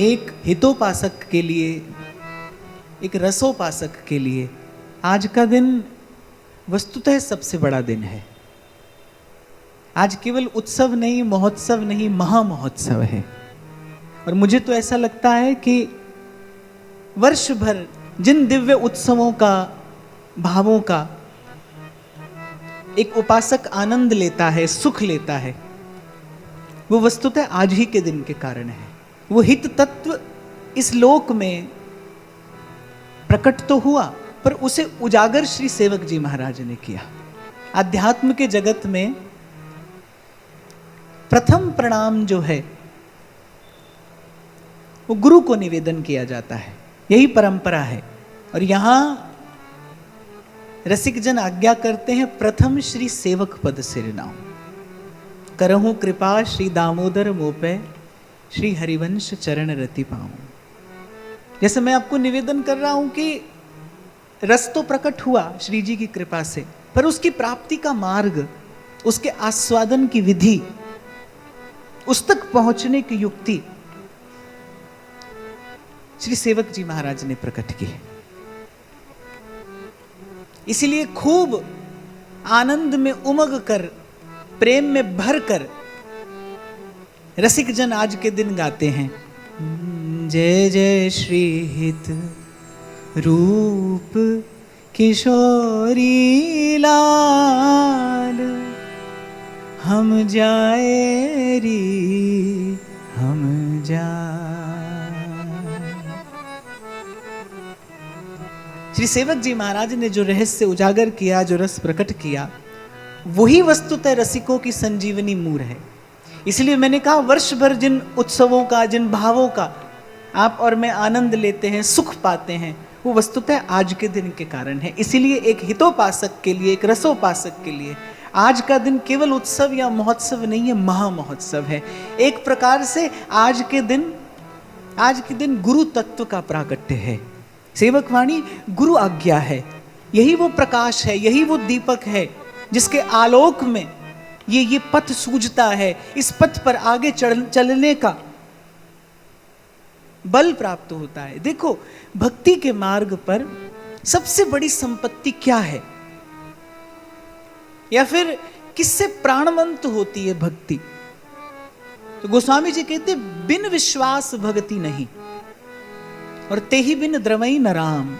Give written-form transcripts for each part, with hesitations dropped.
एक हितोपासक के लिए, एक रसोपासक के लिए आज का दिन वस्तुतः सबसे बड़ा दिन है। आज केवल उत्सव नहीं, महोत्सव नहीं, महामहोत्सव है। और मुझे तो ऐसा लगता है कि वर्ष भर जिन दिव्य उत्सवों का, भावों का एक उपासक आनंद लेता है, सुख लेता है, वो वस्तुतः आज ही के दिन के कारण है। वो हित तत्व इस लोक में प्रकट तो हुआ, पर उसे उजागर श्री सेवक जी महाराज ने किया। अध्यात्म के जगत में प्रथम प्रणाम जो है वो गुरु को निवेदन किया जाता है, यही परंपरा है। और यहां रसिक जन आज्ञा करते हैं, प्रथम श्री सेवक पद सिर नाम, करहूं कृपा श्री दामोदर मोपे, श्री हरिवंश चरण रति पाऊं। जैसे मैं आपको निवेदन कर रहा हूं कि रस तो प्रकट हुआ श्री जी की कृपा से, पर उसकी प्राप्ति का मार्ग, उसके आस्वादन की विधि, उस तक पहुंचने की युक्ति श्री सेवक जी महाराज ने प्रकट की है। इसीलिए खूब आनंद में उमग कर, प्रेम में भर कर रसिक जन आज के दिन गाते हैं, जय जय श्री हित रूप किशोरी लाल, हम जाए री हम जा। श्री सेवक जी महाराज ने जो रहस्य उजागर किया, जो रस प्रकट किया, वही वस्तुतः रसिकों की संजीवनी मूर है। इसलिए मैंने कहा, वर्ष भर जिन उत्सवों का, जिन भावों का आप और मैं आनंद लेते हैं, सुख पाते हैं, वो वस्तुतः आज के दिन के कारण है। इसीलिए एक हितोपासक के लिए, एक रसोपासक के लिए आज का दिन केवल उत्सव या महोत्सव नहीं है, महामहोत्सव है। एक प्रकार से आज के दिन गुरु तत्व का प्राकट्य है। सेवक वाणी गुरु आज्ञा है, यही वो प्रकाश है, यही वो दीपक है जिसके आलोक में ये पथ सूझता है। इस पथ पर आगे चलने का बल प्राप्त होता है। देखो, भक्ति के मार्ग पर सबसे बड़ी संपत्ति क्या है, या फिर किससे प्राणवंत होती है भक्ति? तो गोस्वामी जी कहते, बिन विश्वास भक्ति नहीं, और तेहि बिन द्रवई न राम।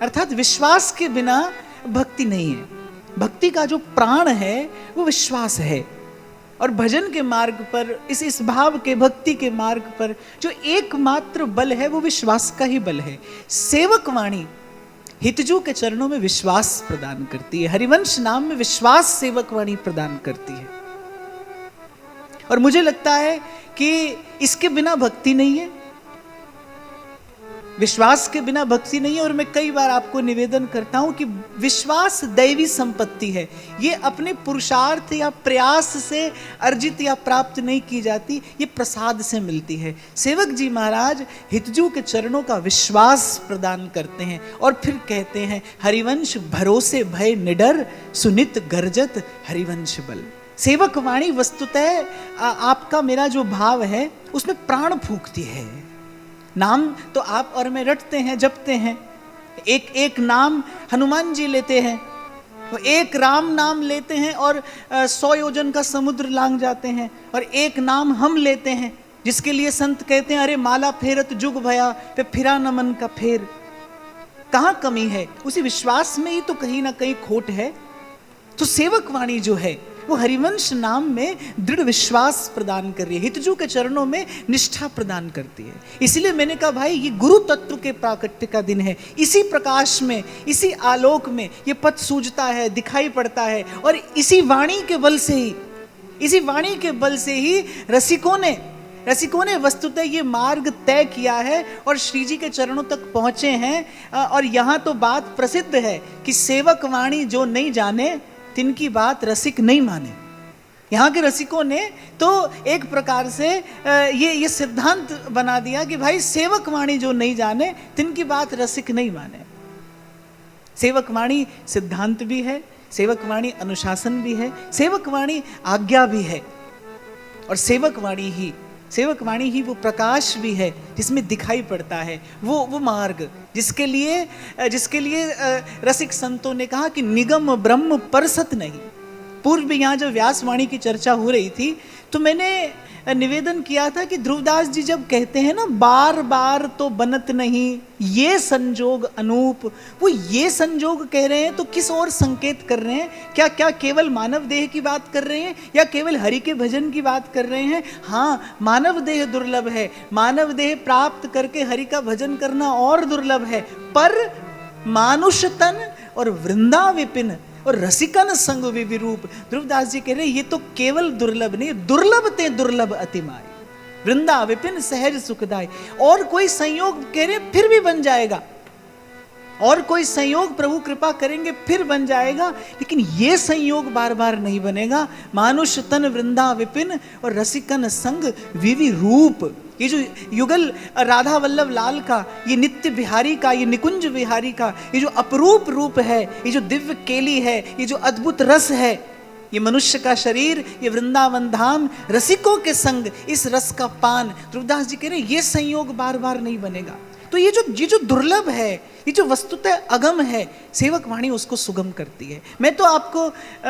अर्थात विश्वास के बिना भक्ति नहीं है। भक्ति का जो प्राण है वो विश्वास है। और भजन के मार्ग पर, इस भाव के, भक्ति के मार्ग पर जो एकमात्र बल है वो विश्वास का ही बल है। सेवक वाणी हितजू के चरणों में विश्वास प्रदान करती है। हरिवंश नाम में विश्वास सेवक वाणी प्रदान करती है। और मुझे लगता है कि इसके बिना भक्ति नहीं है, विश्वास के बिना भक्ति नहीं है। और मैं कई बार आपको निवेदन करता हूं कि विश्वास दैवी संपत्ति है। ये अपने पुरुषार्थ या प्रयास से अर्जित या प्राप्त नहीं की जाती, ये प्रसाद से मिलती है। सेवक जी महाराज हितजू के चरणों का विश्वास प्रदान करते हैं और फिर कहते हैं, हरिवंश भरोसे भय निडर, सुनित गर्जत हरिवंश बल। सेवक वाणी वस्तुतः आपका मेरा जो भाव है उसमें प्राण फूंकती है। नाम तो आप और मैं रटते हैं, जपते हैं। एक एक नाम हनुमान जी लेते हैं, वो एक राम नाम लेते हैं और 100 योजन का समुद्र लांग जाते हैं। और एक नाम हम लेते हैं जिसके लिए संत कहते हैं, अरे माला फेरत जुग भया पे फिरा न मन का फेर। कहाँ कमी है? उसी विश्वास में ही तो कहीं ना कहीं खोट है। तो सेवक वाणी जो है वो हरिवंश नाम में दृढ़ विश्वास प्रदान कर रही है, हितजू के चरणों में निष्ठा प्रदान करती है। इसलिए मैंने कहा, भाई ये गुरु तत्व के प्राकट्य का दिन है। इसी प्रकाश में, इसी आलोक में ये पथ सूझता है, दिखाई पड़ता है। और इसी वाणी के बल से ही, इसी वाणी के बल से ही रसिकों ने वस्तुतः ये मार्ग तय किया है और श्री जी के चरणों तक पहुंचे हैं। और यहाँ तो बात प्रसिद्ध है कि सेवक वाणी जो नहीं जाने, तिनकी बात रसिक नहीं माने। यहाँ के रसिकों ने तो एक प्रकार से ये सिद्धांत बना दिया कि भाई सेवक वाणी जो नहीं जाने, तिनकी बात रसिक नहीं माने। सेवक वाणी सिद्धांत भी है, सेवक वाणी अनुशासन भी है, सेवक वाणी आज्ञा भी है। और सेवक वाणी ही सेवक वाणी ही वो प्रकाश भी है जिसमें दिखाई पड़ता है वो मार्ग जिसके लिए रसिक संतों ने कहा कि निगम ब्रह्म परसत नहीं। पूर्व में यहाँ जब व्यास वाणी की चर्चा हो रही थी तो मैंने निवेदन किया था कि ध्रुवदास जी जब कहते हैं ना बार बार तो बनत नहीं ये संजोग अनूप, वो ये संजोग कह रहे हैं तो किस ओर संकेत कर रहे हैं? क्या केवल मानव देह की बात कर रहे हैं या केवल हरि के भजन की बात कर रहे हैं? हाँ, मानव देह दुर्लभ है, मानव देह प्राप्त करके हरि का भजन करना और दुर्लभ है, पर मानुष तन और वृंदा विपिन और रसिकन संग विरूप। ध्रुवदास जी कह रहे ये तो केवल दुर्लभ नहीं, दुर्लभ ते दुर्लभ अतिमाई, वृंदा विपिन सहज सुखदाई। और कोई संयोग कह रहे फिर भी बन जाएगा, और कोई संयोग प्रभु कृपा करेंगे फिर बन जाएगा, लेकिन ये संयोग बार बार नहीं बनेगा। मानुष तन वृंदा विपिन और रसिकन संग विवि रूप। ये जो युगल राधा वल्लभ लाल का, ये नित्य बिहारी का, ये निकुंज बिहारी का ये जो अपरूप रूप है, ये जो दिव्य केली है, ये जो अद्भुत रस है, ये मनुष्य का शरीर, ये वृंदावन धाम, रसिकों के संग इस रस का पान, ध्रुवदास जी कह रहे ये संयोग बार बार नहीं बनेगा। तो ये जो दुर्लभ है, ये जो वस्तुतः अगम है, सेवक वाणी उसको सुगम करती है। मैं तो आपको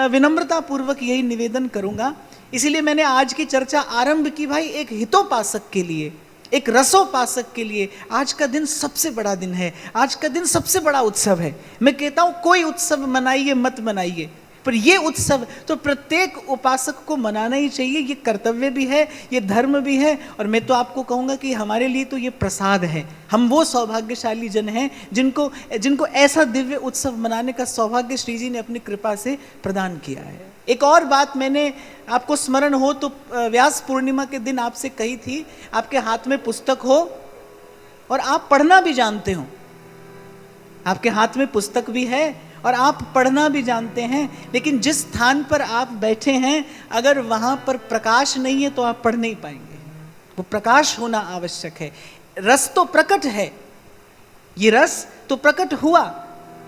विनम्रता पूर्वक यही निवेदन करूंगा, इसीलिए मैंने आज की चर्चा आरंभ की भाई एक हितोपासक के लिए, एक रसोपासक के लिए। आज का दिन सबसे बड़ा दिन है, आज का दिन सबसे बड़ा उत्सव है। मैं कहता हूं कोई उत्सव मनाइए मत मनाइए, पर ये उत्सव तो प्रत्येक उपासक को मनाना ही चाहिए। ये कर्तव्य भी है, ये धर्म भी है, और मैं तो आपको कहूँगा कि हमारे लिए तो ये प्रसाद है। हम वो सौभाग्यशाली जन हैं जिनको ऐसा दिव्य उत्सव मनाने का सौभाग्य श्री जी ने अपनी कृपा से प्रदान किया है। एक और बात मैंने आपको स्मरण हो तो व्यास पूर्णिमा के दिन आपसे कही थी, आपके हाथ में पुस्तक हो और आप पढ़ना भी जानते हो, आपके हाथ में पुस्तक भी है और आप पढ़ना भी जानते हैं, लेकिन जिस स्थान पर आप बैठे हैं अगर वहाँ पर प्रकाश नहीं है तो आप पढ़ नहीं पाएंगे। वो प्रकाश होना आवश्यक है। रस तो प्रकट है, ये रस तो प्रकट हुआ,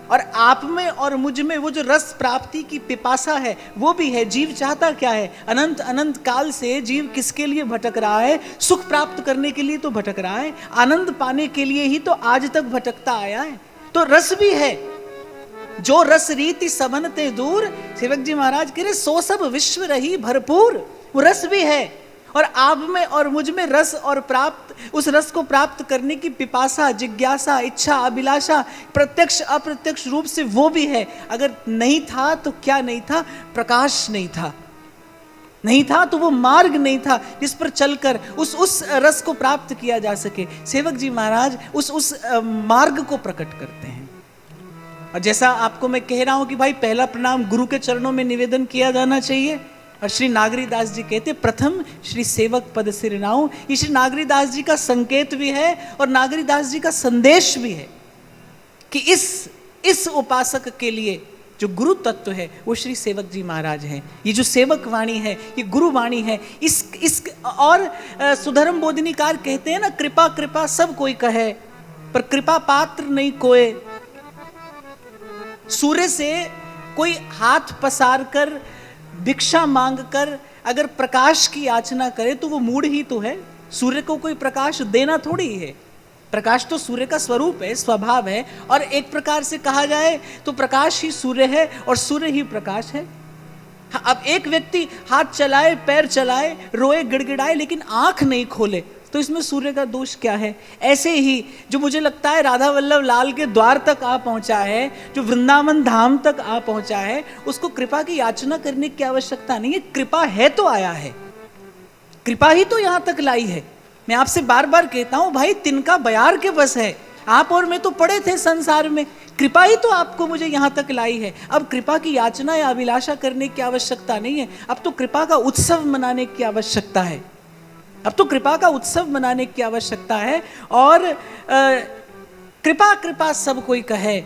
और आप में और मुझ में वो जो रस प्राप्ति की पिपासा है वो भी है। जीव चाहता क्या है? अनंत अनंत काल से जीव किसके लिए भटक रहा है? सुख प्राप्त करने के लिए तो भटक रहा है, आनंद पाने के लिए ही तो आज तक भटकता आया है। तो रस भी है, जो रस रीति सबनते दूर, सेवक जी महाराज कह रहे सो सब विश्व रही भरपूर। वो रस भी है, और आप में और मुझ में रस और उस रस को प्राप्त करने की पिपासा, जिज्ञासा, इच्छा, अभिलाषा प्रत्यक्ष अप्रत्यक्ष रूप से वो भी है। अगर नहीं था तो क्या नहीं था? प्रकाश नहीं था, नहीं था तो वो मार्ग नहीं था जिस पर चलकर उस रस को प्राप्त किया जा सके। सेवक जी महाराज उस मार्ग को प्रकट करते हैं। और जैसा आपको मैं कह रहा हूं कि भाई पहला प्रणाम गुरु के चरणों में निवेदन किया जाना चाहिए, और श्री नागरीदास जी कहते प्रथम श्री सेवक पद सिर नाऊ। ये श्री नागरीदास जी का संकेत भी है और नागरीदास जी का संदेश भी है कि इस उपासक के लिए जो गुरु तत्व है वो श्री सेवक जी महाराज हैं। ये जो सेवक वाणी है ये गुरु वाणी है। इस और सुधर्म बोधिनीकार कहते हैं ना, कृपा कृपा सब कोई कहे पर कृपा पात्र नहीं कोय। सूर्य से कोई हाथ पसार कर भिक्षा मांग कर अगर प्रकाश की याचना करे तो वो मूढ़ ही तो है। सूर्य को कोई प्रकाश देना थोड़ी है, प्रकाश तो सूर्य का स्वरूप है, स्वभाव है, और एक प्रकार से कहा जाए तो प्रकाश ही सूर्य है और सूर्य ही प्रकाश है। अब एक व्यक्ति हाथ चलाए, पैर चलाए, रोए, गिड़गिड़ाए, लेकिन आंख नहीं खोले तो इसमें सूर्य का दोष क्या है? ऐसे ही जो मुझे लगता है राधा वल्लभ लाल के द्वार तक आ पहुंचा है, जो वृंदावन धाम तक आ पहुंचा है, उसको कृपा की याचना करने की आवश्यकता नहीं है। कृपा है तो आया है, कृपा ही तो यहां तक लाई है। मैं आपसे बार बार कहता हूं भाई, तिनका बयार के बस है। आप और मैं तो पड़े थे संसार में, कृपा ही तो आपको मुझे यहां तक लाई है। अब कृपा की याचना या अभिलाषा करने की आवश्यकता नहीं है, अब तो कृपा का उत्सव मनाने की आवश्यकता है। अब तो कृपा का उत्सव मनाने की आवश्यकता है। और कृपा कृपा सब कोई कहे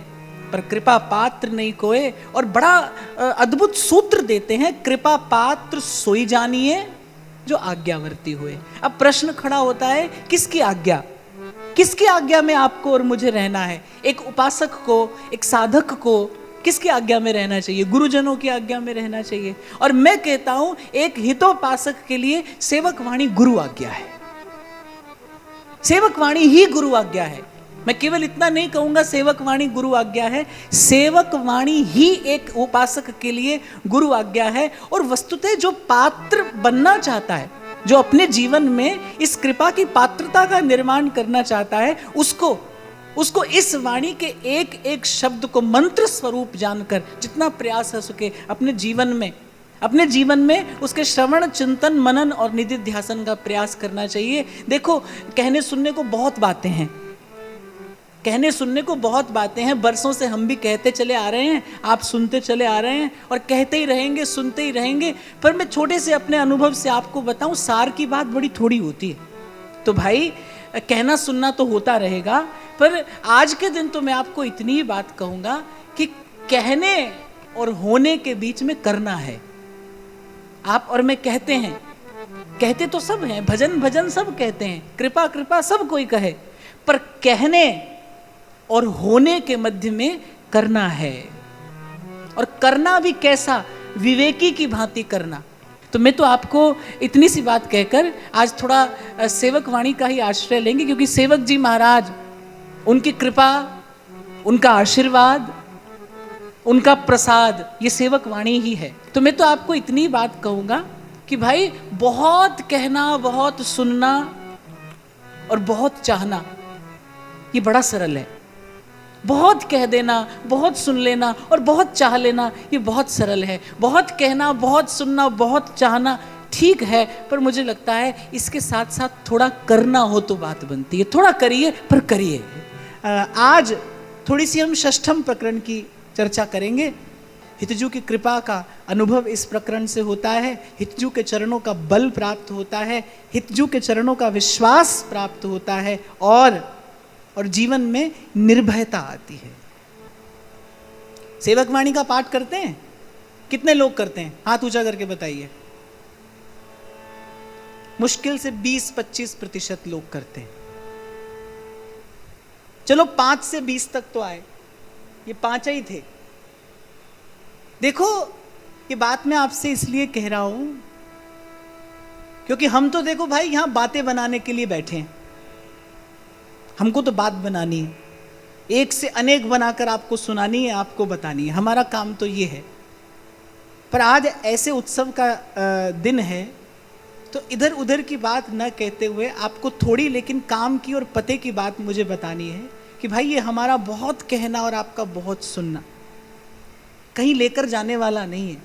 पर कृपा पात्र नहीं कोय। और बड़ा अद्भुत सूत्र देते हैं, कृपा पात्र सोई जानिए जो आज्ञावर्ती हुए। अब प्रश्न खड़ा होता है, किसकी आज्ञा, किसकी आज्ञा में आपको और मुझे रहना है? एक उपासक को, एक साधक को किसकी आज्ञा में रहना चाहिए? गुरुजनों की आज्ञा में रहना चाहिए। और मैं कहता हूं एक हितोपासक के लिए सेवक वाणी गुरु आज्ञा है। सेवक वाणी ही गुरु आज्ञा है। मैं केवल इतना नहीं कहूंगा सेवक वाणी गुरु आज्ञा है, सेवक वाणी ही एक उपासक के लिए गुरु आज्ञा है। और वस्तुतः जो पात्र बनना चाहता है, जो अपने जीवन में इस कृपा की पात्रता का निर्माण करना चाहता है, उसको इस वाणी के एक एक शब्द को मंत्र स्वरूप जानकर जितना प्रयास हो सके अपने जीवन में उसके श्रवण, चिंतन, मनन और निधिध्यासन का प्रयास करना चाहिए। देखो, कहने सुनने को बहुत बातें हैं, बरसों से हम भी कहते चले आ रहे हैं, आप सुनते चले आ रहे हैं और कहते ही रहेंगे, सुनते ही रहेंगे। पर मैं छोटे से अपने अनुभव से आपको बताऊं, सार की बात बड़ी थोड़ी होती है। तो भाई, कहना सुनना तो होता रहेगा, पर आज के दिन तो मैं आपको इतनी ही बात कहूंगा कि कहने और होने के बीच में करना है। आप और मैं कहते तो सब हैं, भजन सब कहते हैं, कृपा सब कोई कहे, पर कहने और होने के मध्य में करना है। और करना भी कैसा? विवेकी की भांति करना। तो मैं तो आपको इतनी सी बात कहकर आज थोड़ा सेवक वाणी का ही आश्रय लेंगे, क्योंकि सेवक जी महाराज, उनकी कृपा, उनका आशीर्वाद, उनका प्रसाद, ये सेवक वाणी ही है। तो मैं तो आपको इतनी बात कहूंगा कि भाई, बहुत कहना, बहुत सुनना और बहुत चाहना, ये बड़ा सरल है। बहुत कह देना, बहुत सुन लेना और बहुत चाह लेना, ये बहुत सरल है। बहुत कहना, बहुत सुनना, बहुत चाहना ठीक है, पर मुझे लगता है इसके साथ साथ थोड़ा करना हो तो बात बनती है। थोड़ा करिए, पर करिए। आज थोड़ी सी हम षष्ठम प्रकरण की चर्चा करेंगे। हितजू की कृपा का अनुभव इस प्रकरण से होता है, हितजू के चरणों का बल प्राप्त होता है, हितजू के चरणों का विश्वास प्राप्त होता है और जीवन में निर्भयता आती है। सेवक वाणी का पाठ करते हैं? कितने लोग करते हैं? हाथ ऊंचा करके बताइए। मुश्किल से 20-25% लोग करते हैं। चलो 5 से 20 तक तो आए, ये 5 ही थे। देखो, ये बात मैं आपसे इसलिए कह रहा हूं क्योंकि हम तो देखो भाई, यहां बातें बनाने के लिए बैठे हैं। हमको तो बात बनानी है, एक से अनेक बनाकर आपको सुनानी है, आपको बतानी है। हमारा काम तो ये है। पर आज ऐसे उत्सव का दिन है, तो इधर उधर की बात न कहते हुए आपको थोड़ी लेकिन काम की और पते की बात मुझे बतानी है कि भाई, ये हमारा बहुत कहना और आपका बहुत सुनना कहीं लेकर जाने वाला नहीं है।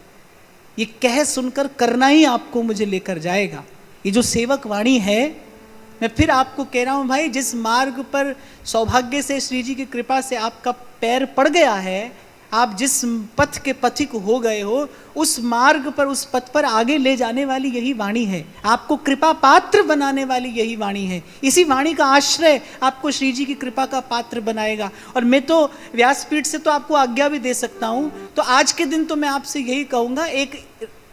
ये कह सुनकर करना ही आपको मुझे लेकर जाएगा। ये जो सेवक वाणी है, मैं फिर आपको कह रहा हूं भाई, जिस मार्ग पर सौभाग्य से श्री जी की कृपा से आपका पैर पड़ गया है, आप जिस पथ के पथिक हो गए हो, उस मार्ग पर, उस पथ पर आगे ले जाने वाली यही वाणी है। आपको कृपा पात्र बनाने वाली यही वाणी है। इसी वाणी का आश्रय आपको श्री जी की कृपा का पात्र बनाएगा। और मैं तो व्यासपीठ से तो आपको आज्ञा भी दे सकता हूं। तो आज के दिन तो मैं आपसे यही कहूंगा, एक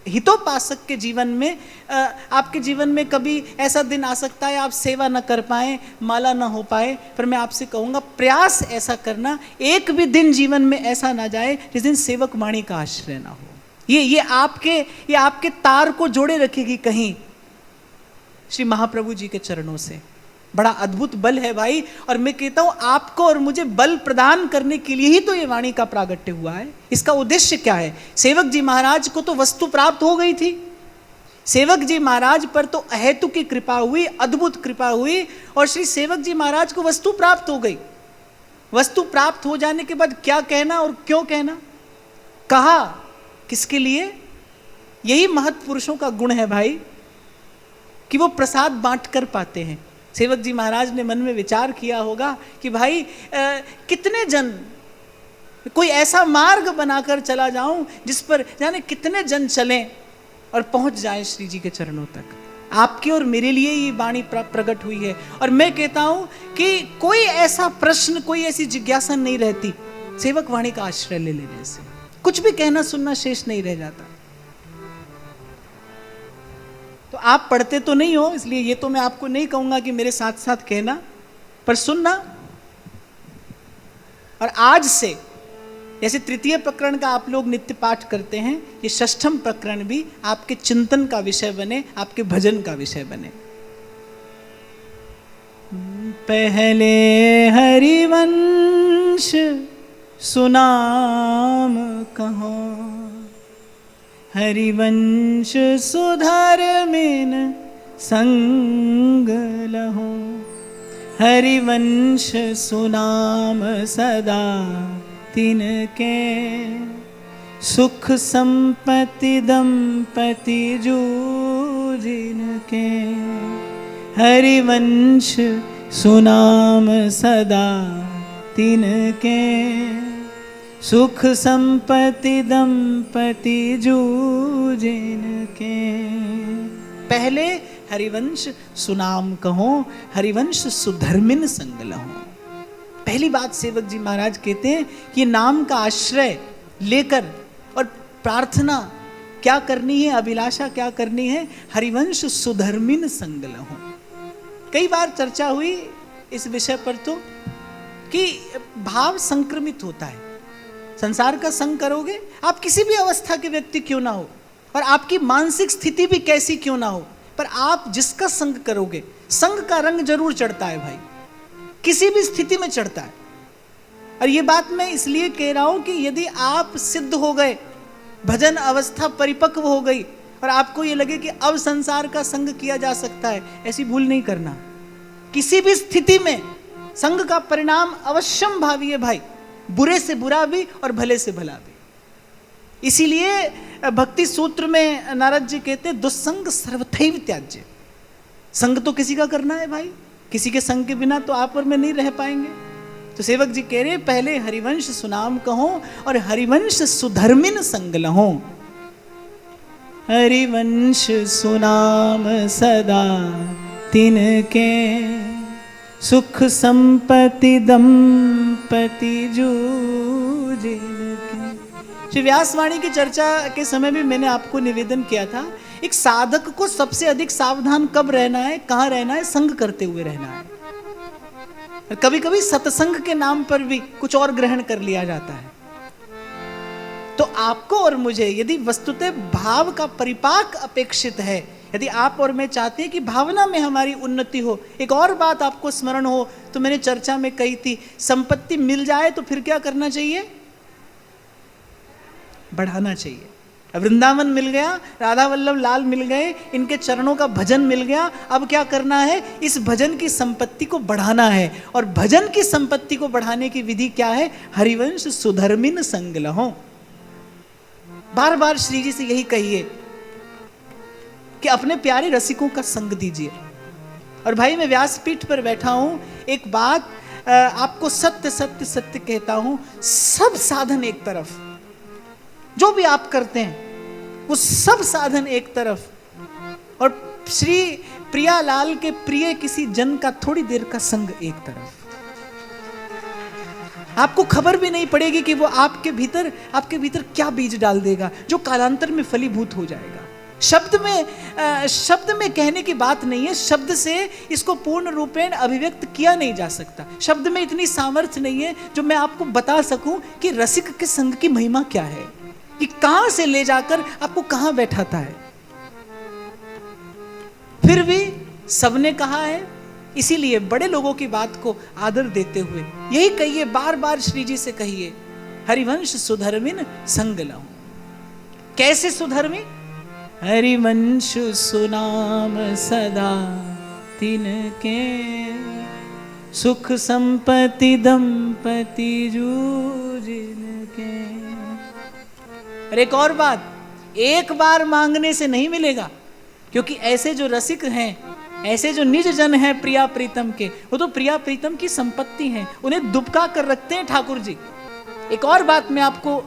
हितोपासक के जीवन में, आपके जीवन में कभी ऐसा दिन आ सकता है आप सेवा न कर पाए, माला न हो पाए, पर मैं आपसे कहूँगा प्रयास ऐसा करना, एक भी दिन जीवन में ऐसा ना जाए जिस दिन सेवक वाणी का आश्रय ना हो। ये आपके तार को जोड़े रखेगी कहीं श्री महाप्रभु जी के चरणों से। बड़ा अद्भुत बल है भाई। और मैं कहता हूं, आपको और मुझे बल प्रदान करने के लिए ही तो ये वाणी का प्रागट्य हुआ है। इसका उद्देश्य क्या है? सेवक जी महाराज को तो वस्तु प्राप्त हो गई थी। सेवक जी महाराज पर तो अहेतु की कृपा हुई, अद्भुत कृपा हुई, और श्री सेवक जी महाराज को वस्तु प्राप्त हो गई। वस्तु प्राप्त हो जाने के बाद क्या कहना और क्यों कहना, कहा किसके लिए? यही महत्पुरुषों का गुण है भाई, कि वो प्रसाद बांट कर पाते हैं। सेवक जी महाराज ने मन में विचार किया होगा कि भाई, कितने जन, कोई ऐसा मार्ग बनाकर चला जाऊं जिस पर जाने कितने जन चलें और पहुंच जाएं श्री जी के चरणों तक। आपके और मेरे लिए ये वाणी प्रकट हुई है। और मैं कहता हूं कि कोई ऐसा प्रश्न, कोई ऐसी जिज्ञासा नहीं रहती सेवक वाणी का आश्रय ले लेने से। कुछ भी कहना सुनना शेष नहीं रह जाता। तो आप पढ़ते तो नहीं हो, इसलिए ये तो मैं आपको नहीं कहूंगा कि मेरे साथ साथ कहना, पर सुनना। और आज से जैसे तृतीय प्रकरण का आप लोग नित्य पाठ करते हैं, ये षष्ठम प्रकरण भी आपके चिंतन का विषय बने, आपके भजन का विषय बने। पहले हरिवंश सुनाम कहो, हरिवंश सुधर्मिन संग लहो। हरिवंश सुनाम सदा तिनके, सुख संपत्ति दंपति जिनके। हरिवंश सुनाम सदा तिनके, सुख संपत्ति दंपति जिनके। पहले हरिवंश सुनाम कहो, हरिवंश सुधर्मिन संग लहो। पहली बात सेवक जी महाराज कहते हैं कि नाम का आश्रय लेकर और प्रार्थना क्या करनी है, अभिलाषा क्या करनी है, हरिवंश सुधर्मिन संग लहो। कई बार चर्चा हुई इस विषय पर तो कि भाव संक्रमित होता है। संसार का संग करोगे, आप किसी भी अवस्था के व्यक्ति क्यों ना हो और आपकी मानसिक स्थिति भी कैसी क्यों ना हो, पर आप जिसका संग करोगे, संग का रंग जरूर चढ़ता है भाई, किसी भी स्थिति में चढ़ता है। और ये बात मैं इसलिए कह रहा हूं कि यदि आप सिद्ध हो गए, भजन अवस्था परिपक्व हो गई और आपको ये लगे कि अब संसार का संग किया जा सकता है, ऐसी भूल नहीं करना। किसी भी स्थिति में संग का परिणाम अवश्यम भावी है भाई, बुरे से बुरा भी और भले से भला भी। इसीलिए भक्ति सूत्र में नारद जी कहते हैं दुस्संग सर्वथैव त्याज्य। संग तो किसी का करना है भाई, किसी के संग के बिना तो आप और मैं नहीं रह पाएंगे। तो सेवक जी कह रहे पहले हरिवंश सुनाम कहो और हरिवंश सुधर्मिन संग लहो। हरिवंश सुनाम सदा तिनके, सुख संपत्ति दंपति जिनके। श्री व्यासवाणी की चर्चा के समय भी मैंने आपको निवेदन किया था, एक साधक को सबसे अधिक सावधान कब रहना है, कहाँ रहना है, संग करते हुए रहना है। कभी कभी सत्संग के नाम पर भी कुछ और ग्रहण कर लिया जाता है। तो आपको और मुझे यदि वस्तुतः भाव का परिपाक अपेक्षित है, यदि आप और मैं चाहते हैं कि भावना में हमारी उन्नति हो, एक और बात आपको स्मरण हो तो मैंने चर्चा में कही थी, संपत्ति मिल जाए तो फिर क्या करना चाहिए, बढ़ाना चाहिए। वृंदावन मिल गया, राधा वल्लभ लाल मिल गए, इनके चरणों का भजन मिल गया, अब क्या करना है, इस भजन की संपत्ति को बढ़ाना है। और भजन की संपत्ति को बढ़ाने की विधि क्या है, हरिवंश सुधर्मिन संग लहो। बार बार श्री जी से यही कहिए कि अपने प्यारे रसिकों का संग दीजिए। और भाई मैं व्यासपीठ पर बैठा हूं, एक बात आपको सत्य सत्य सत्य कहता हूं, सब साधन एक तरफ, जो भी आप करते हैं वो सब साधन एक तरफ, और श्री प्रियालाल के प्रिय किसी जन का थोड़ी देर का संग एक तरफ। आपको खबर भी नहीं पड़ेगी कि वो आपके भीतर क्या बीज डाल देगा जो कालांतर में फलीभूत हो जाएगा। शब्द में कहने की बात नहीं है, शब्द से इसको पूर्ण रूपेण अभिव्यक्त किया नहीं जा सकता। शब्द में इतनी सामर्थ्य नहीं है जो मैं आपको बता सकूं कि रसिक के संग की महिमा क्या है, कि कहां से ले जाकर आपको कहां बैठाता है। फिर भी सबने कहा है, इसीलिए बड़े लोगों की बात को आदर देते हुए यही कहिए, बार बार श्री जी से कहिए, हरिवंश सुधर्मिन संग लहो। कैसे सुधर्मी, हरिवंश सुनाम सदा तिनके, सुख संपत्ति दंपति जिनके। और एक और बात, एक बार मांगने से नहीं मिलेगा, क्योंकि ऐसे जो रसिक हैं, ऐसे जो निज जन हैं प्रिया प्रीतम के, वो तो प्रिया प्रीतम की संपत्ति हैं, उन्हें दुबका कर रखते हैं ठाकुर जी। एक और बात मैं आपको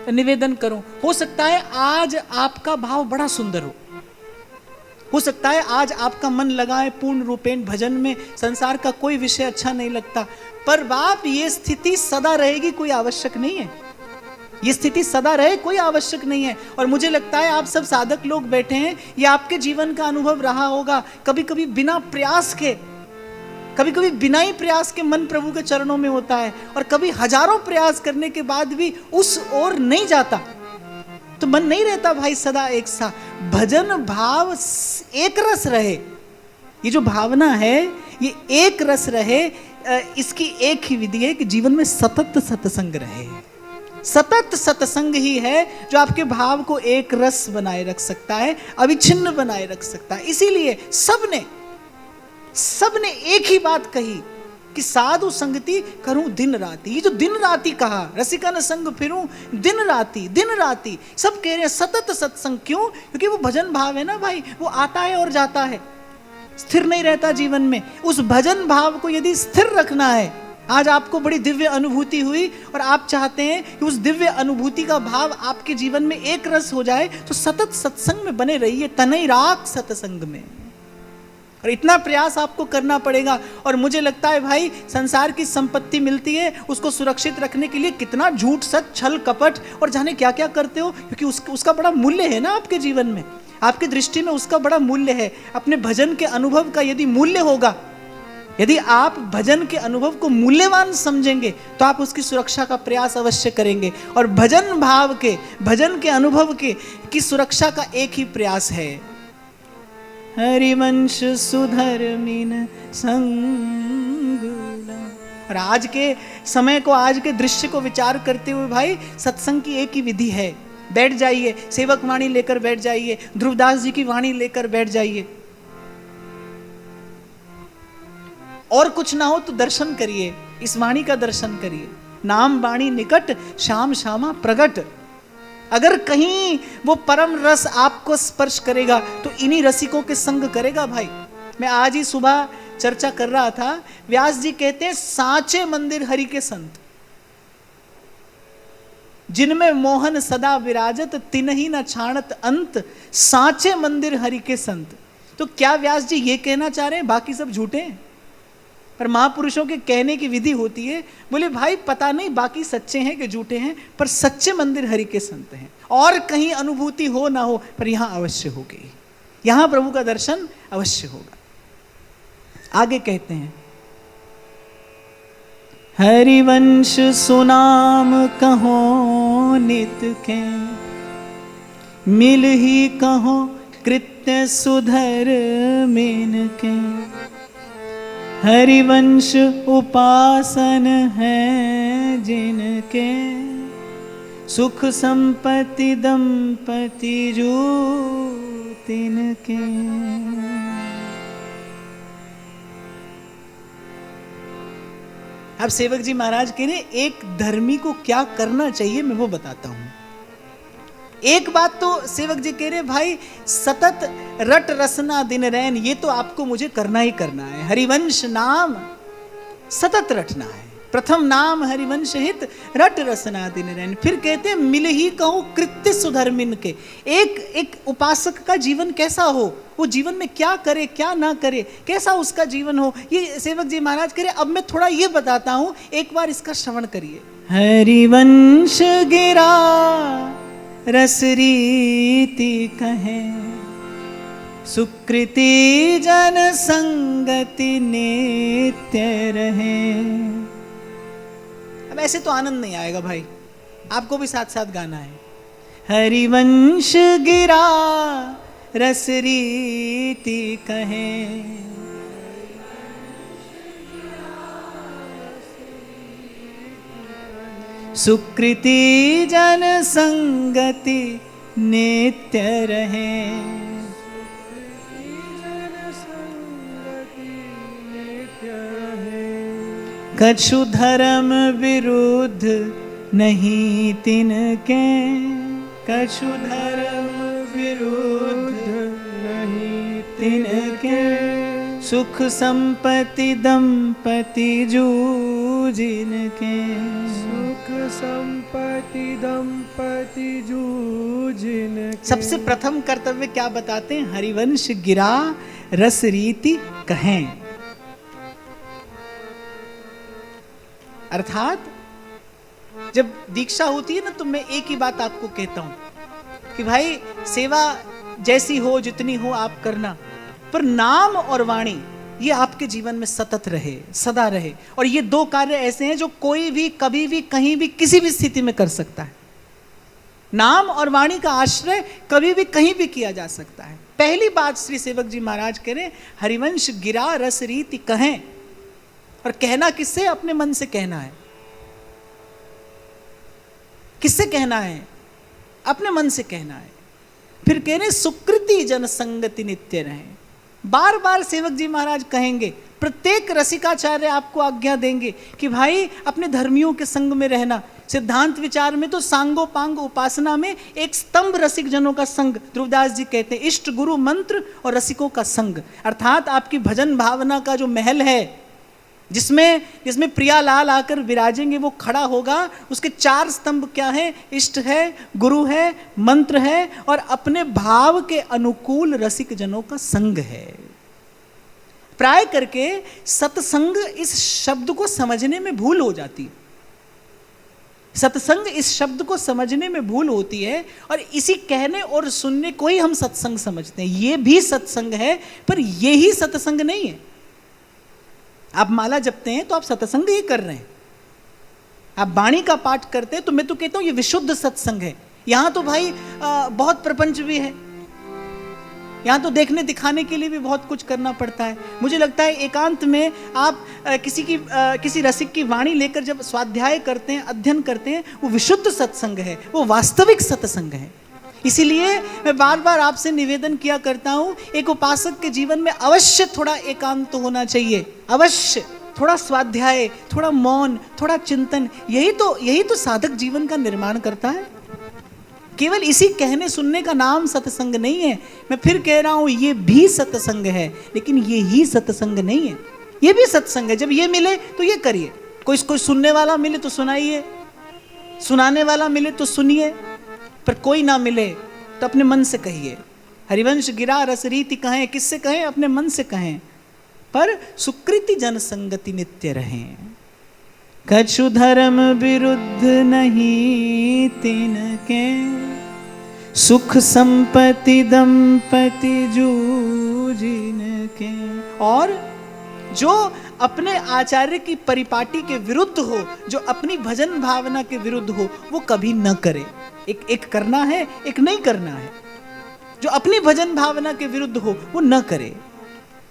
निवेदन करूं, हो सकता है आज आपका भाव बड़ा सुंदर हो सकता है आज आपका मन लगा है पूर्ण रूपेण भजन में, संसार का कोई विषय अच्छा नहीं लगता, पर बाप ये स्थिति सदा रहेगी कोई आवश्यक नहीं है, ये स्थिति सदा रहे कोई आवश्यक नहीं है। और मुझे लगता है आप सब साधक लोग बैठे हैं, ये आपके जीवन का अनुभव रहा होगा, कभी कभी बिना प्रयास के, कभी कभी बिना ही प्रयास के मन प्रभु के चरणों में होता है, और कभी हजारों प्रयास करने के बाद भी उस ओर नहीं जाता, तो मन नहीं रहता भाई सदा एक सा। भजन भाव एक रस रहे, ये जो भावना है ये एक रस रहे, इसकी एक ही विधि है कि जीवन में सतत सत्संग रहे। सतत सत्संग ही है जो आपके भाव को एक रस बनाए रख सकता है, अविच्छिन्न बनाए रख सकता है। इसीलिए सबने एक ही बात कही कि साधु संगति करूं दिन राती। ये जो दिन राती कहा, रसिकन संग फिरूं दिन राती, सब कह रहे हैं सतत सत्संग। क्यों? क्योंकि वो भजन भाव है ना भाई, वो आता है और जाता है, स्थिर नहीं रहता जीवन में। उस भजन भाव को यदि स्थिर रखना है, आज आपको बड़ी दिव्य अनुभूति हुई और आप चाहते हैं कि उस दिव्य अनुभूति का भाव आपके जीवन में एक रस हो जाए, तो सतत सत्संग में बने रहिए, तनई राख सत्संग में। और इतना प्रयास आपको करना पड़ेगा। और मुझे लगता है भाई, संसार की संपत्ति मिलती है, उसको सुरक्षित रखने के लिए कितना झूठ सच छल कपट और जाने क्या क्या करते हो, क्योंकि उसका बड़ा मूल्य है ना आपके जीवन में, आपकी दृष्टि में उसका बड़ा मूल्य है। अपने भजन के अनुभव का यदि मूल्य होगा, यदि आप भजन के अनुभव को मूल्यवान समझेंगे, तो आप उसकी सुरक्षा का प्रयास अवश्य करेंगे। और भजन भाव के, भजन के अनुभव की सुरक्षा का एक ही प्रयास है, हरिवंश सुधर्मिन संग। और आज के समय को, आज के दृश्य को विचार करते हुए भाई, सत्संग की एक ही विधि है, बैठ जाइए, सेवक वाणी लेकर बैठ जाइए, ध्रुवदास जी की वाणी लेकर बैठ जाइए, और कुछ ना हो तो दर्शन करिए, इस वाणी का दर्शन करिए। नाम वाणी निकट, श्याम श्यामा प्रगट। अगर कहीं वो परम रस आपको स्पर्श करेगा तो इन्हीं रसिकों के संग करेगा भाई। मैं आज ही सुबह चर्चा कर रहा था, व्यास जी कहते हैं सांचे मंदिर हरि के संत, जिनमें मोहन सदा विराजत, तिनहि न छाणत अंत, सांचे मंदिर हरि के संत। तो क्या व्यास जी ये कहना चाह रहे हैं बाकी सब झूठे हैं? पर महापुरुषों के कहने की विधि होती है, बोले भाई पता नहीं बाकी सच्चे हैं कि झूठे हैं, पर सच्चे मंदिर हरि के संत हैं। और कहीं अनुभूति हो ना हो, पर यहां अवश्य होगी, यहां प्रभु का दर्शन अवश्य होगा। आगे कहते हैं, हरिवंश सुनाम कहो नित के, मिल ही कहो कृत्य सुधर मिन के, हरिवंश उपासन है जिनके, सुख संपत्ति दंपति जो तिनके। अब सेवक जी महाराज कह रहे एक धर्मी को क्या करना चाहिए, मैं वो बताता हूं। एक बात तो सेवक जी कह रहे भाई, सतत रट रसना दिन रैन, ये तो आपको मुझे करना ही करना है। हरिवंश नाम सतत रटना है, प्रथम नाम हरिवंश हित, रट रसना दिन रैन। फिर कहते हैं मिल ही कहूं कृत्य सुधर्मिन के। एक उपासक का जीवन कैसा हो, वो जीवन में क्या करे क्या ना करे, कैसा उसका जीवन हो, ये सेवक जी महाराज कह रहे अब मैं थोड़ा ये बताता हूं, एक बार इसका श्रवण करिए। हरिवंश गिरा रस रीति कहे, सुकृति जन संगति नित्य रहे। अब ऐसे तो आनंद नहीं आएगा भाई, आपको भी साथ साथ गाना है। हरिवंश गिरा रस रीति कहे, सुकृति जन संगति नित्य रहे। कछु धर्म विरुद्ध नहीं तिनके, कछु धर्म विरुद्ध नहीं तिनके, सुख संपत्ति दंपति जो जिनके, सुख संपत्ति दंपति जो जिनके। सबसे प्रथम कर्तव्य क्या बताते हैं? हरिवंश गिरा रस रीति कहें। अर्थात जब दीक्षा होती है ना, तो मैं एक ही बात आपको कहता हूं कि भाई सेवा जैसी हो जितनी हो आप करना, पर नाम और वाणी ये आपके जीवन में सतत रहे, सदा रहे। और ये दो कार्य ऐसे हैं जो कोई भी कभी भी कहीं भी किसी भी स्थिति में कर सकता है। नाम और वाणी का आश्रय कभी भी कहीं भी किया जा सकता है। पहली बात श्री सेवक जी महाराज कह रहे, हरिवंश गिरा रस रीति कहें। और कहना किससे? अपने मन से कहना है। किससे कहना है? अपने मन से कहना है। फिर कह रहे सुकृति जन संगति नित्य रहे। बार बार सेवक जी महाराज कहेंगे, प्रत्येक रसिकाचार्य आपको आज्ञा देंगे कि भाई अपने धर्मियों के संग में रहना। सिद्धांत विचार में तो सांगो पांग उपासना में एक स्तंभ रसिक जनों का संग, ध्रुवदास जी कहते हैं, इष्ट गुरु मंत्र और रसिकों का संग। अर्थात आपकी भजन भावना का जो महल है, जिसमें प्रियालाल आकर विराजेंगे, वो खड़ा होगा। उसके 4 स्तंभ क्या है? इष्ट है, गुरु है, मंत्र है और अपने भाव के अनुकूल रसिक जनों का संग है। प्राय करके सत्संग इस शब्द को समझने में भूल हो जाती है। सत्संग इस शब्द को समझने में भूल होती है और इसी कहने और सुनने को ही हम सत्संग समझते हैं। ये भी सत्संग है, पर ये ही सत्संग नहीं है। आप माला जपते हैं तो आप सत्संग ही कर रहे हैं। आप वाणी का पाठ करते हैं तो मैं तो कहता हूं ये विशुद्ध सत्संग है। यहां तो भाई बहुत प्रपंच भी है, यहां तो देखने दिखाने के लिए भी बहुत कुछ करना पड़ता है। मुझे लगता है एकांत में आप किसी रसिक की वाणी लेकर जब स्वाध्याय करते हैं, अध्ययन करते हैं, वो विशुद्ध सत्संग है, वो वास्तविक सत्संग है। इसीलिए मैं बार बार आपसे निवेदन किया करता हूं, एक उपासक के जीवन में अवश्य थोड़ा एकांत होना चाहिए, अवश्य थोड़ा स्वाध्याय, थोड़ा मौन, थोड़ा चिंतन। यही तो साधक जीवन का निर्माण करता है। केवल इसी कहने सुनने का नाम सत्संग नहीं है। मैं फिर कह रहा हूं, ये भी सत्संग है, लेकिन ये ही सत्संग नहीं है। ये भी सत्संग है। जब ये मिले तो ये करिए। कोई सुनने वाला मिले तो सुनाइए, सुनाने वाला मिले तो सुनिए, पर कोई ना मिले तो अपने मन से कहिए। हरिवंश गिरा रस रीति कहें, किससे कहें? अपने मन से कहें। पर सुकृति जन संगति नित्य रहें। कछु धर्म विरुद्ध नहीं तिनके, सुख संपत्ति दंपति जूजिनके। और जो अपने आचार्य की परिपाटी के विरुद्ध हो, जो अपनी भजन भावना के विरुद्ध हो, वो कभी न करे। एक करना है, एक नहीं करना है। जो अपनी भजन भावना के विरुद्ध हो वो न करे।